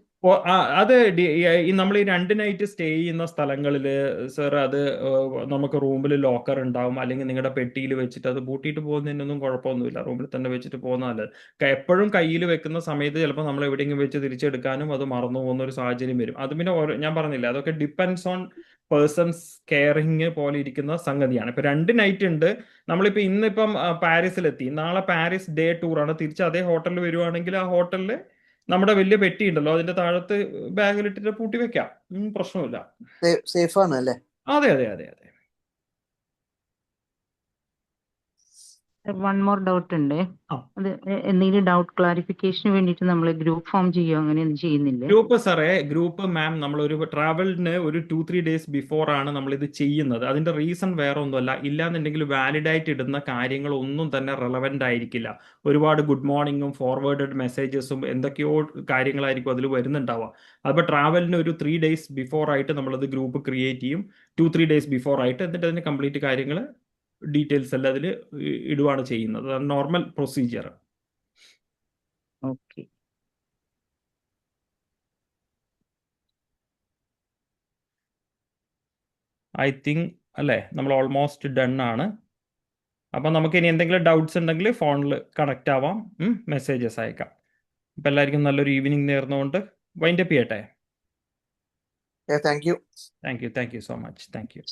അത് നമ്മൾ ഈ 2 night സ്റ്റേ ചെയ്യുന്ന സ്ഥലങ്ങളിൽ സർ, അത് നമുക്ക് റൂമിൽ ലോക്കർ ഉണ്ടാവും, അല്ലെങ്കിൽ നിങ്ങളുടെ പെട്ടിയിൽ വെച്ചിട്ട് അത് പൂട്ടിയിട്ട് പോകുന്നതിനൊന്നും കുഴപ്പമൊന്നുമില്ല. റൂമിൽ തന്നെ വെച്ചിട്ട് പോകുന്നത് എപ്പോഴും കയ്യിൽ വെക്കുന്ന സമയത്ത് ചിലപ്പോൾ നമ്മൾ എവിടെയെങ്കിലും വെച്ച് തിരിച്ചെടുക്കാനും അത് മറന്നു പോകുന്ന ഒരു സാഹചര്യം വരും. അത് പിന്നെ ഞാൻ പറഞ്ഞില്ല, അതൊക്കെ ഡിപ്പെൻഡ്സ് ഓൺ പേഴ്സൺസ് കെയറിങ് പോലെ ഇരിക്കുന്ന സംഗതിയാണ്. ഇപ്പൊ 2 night ഉണ്ട്. നമ്മളിപ്പോ ഇന്നിപ്പം പാരീസിലെത്തി, നാളെ പാരീസ് ഡേ ടൂറാണ്. തിരിച്ച് അതേ ഹോട്ടലിൽ വരുവാണെങ്കിൽ ആ ഹോട്ടലിൽ നമ്മുടെ വലിയ പെട്ടി ഉണ്ടല്ലോ, അതിന്റെ താഴത്ത് ബാഗിലിട്ടിട്ട് പൂട്ടി വെക്കാം, പ്രശ്നമില്ല. സേഫ് ആണ് അല്ലേ? അതെ അതെ അതെ അതെ. വൺ മോർ ഡൗട്ട് ഉണ്ട്. അത് എന്തെങ്കിലും ഡൗട്ട് ക്ലാരിഫിക്കേഷന് വേണ്ടിയിട്ട് നമ്മൾ ഗ്രൂപ്പ് ഫോം ചെയ്യുമോ? അങ്ങനെയൊന്നും ചെയ്യുന്നില്ലേ? ഗ്രൂപ്പ് മാം, നമ്മളൊരു ട്രാവലിന് ഒരു 2-3 days ബിഫോർ ആണ് നമ്മൾ ഇത് ചെയ്യുന്നത്. അതിന്റെ റീസൺ വേറെ ഒന്നുമല്ല, ഇല്ലാന്നുണ്ടെങ്കിൽ വാലിഡ് ആയിട്ട് ഇടുന്ന കാര്യങ്ങൾ ഒന്നും തന്നെ റെലവെന്റ് ആയിരിക്കില്ല. ഒരുപാട് ഗുഡ് മോർണിംഗും ഫോർവേഡഡ് മെസ്സേജസും എന്തൊക്കെയോ കാര്യങ്ങളായിരിക്കും അതിൽ വരുന്നുണ്ടാവുക. അപ്പോൾ ട്രാവലിന് ഒരു 3 days ബിഫോർ ആയിട്ട് നമ്മളത് ഗ്രൂപ്പ് ക്രിയേറ്റ് ചെയ്യും, 2-3 days ബിഫോർ ആയിട്ട്. എന്നിട്ട് അതിന്റെ കംപ്ലീറ്റ് കാര്യങ്ങൾ, ഡീറ്റെയിൽസ് എല്ലാം അതിൽ ഇടുവാണ് ചെയ്യുന്നത്. Normal procedure. Okay. I think അല്ലേ, നമ്മൾ ഓൾമോസ്റ്റ് ഡൺ ആണ്. അപ്പം നമുക്ക് ഇനി എന്തെങ്കിലും ഡൗട്ട്സ് ഉണ്ടെങ്കിൽ ഫോണിൽ കണക്ട് ആവാം, മെസ്സേജസ് അയക്കാം. അപ്പം എല്ലാവർക്കും നല്ലൊരു ഈവനിങ് നേർന്നുകൊണ്ട് വൈൻഡപ്പ് ചെയ്യട്ടെ. Thank you so much. Thank you.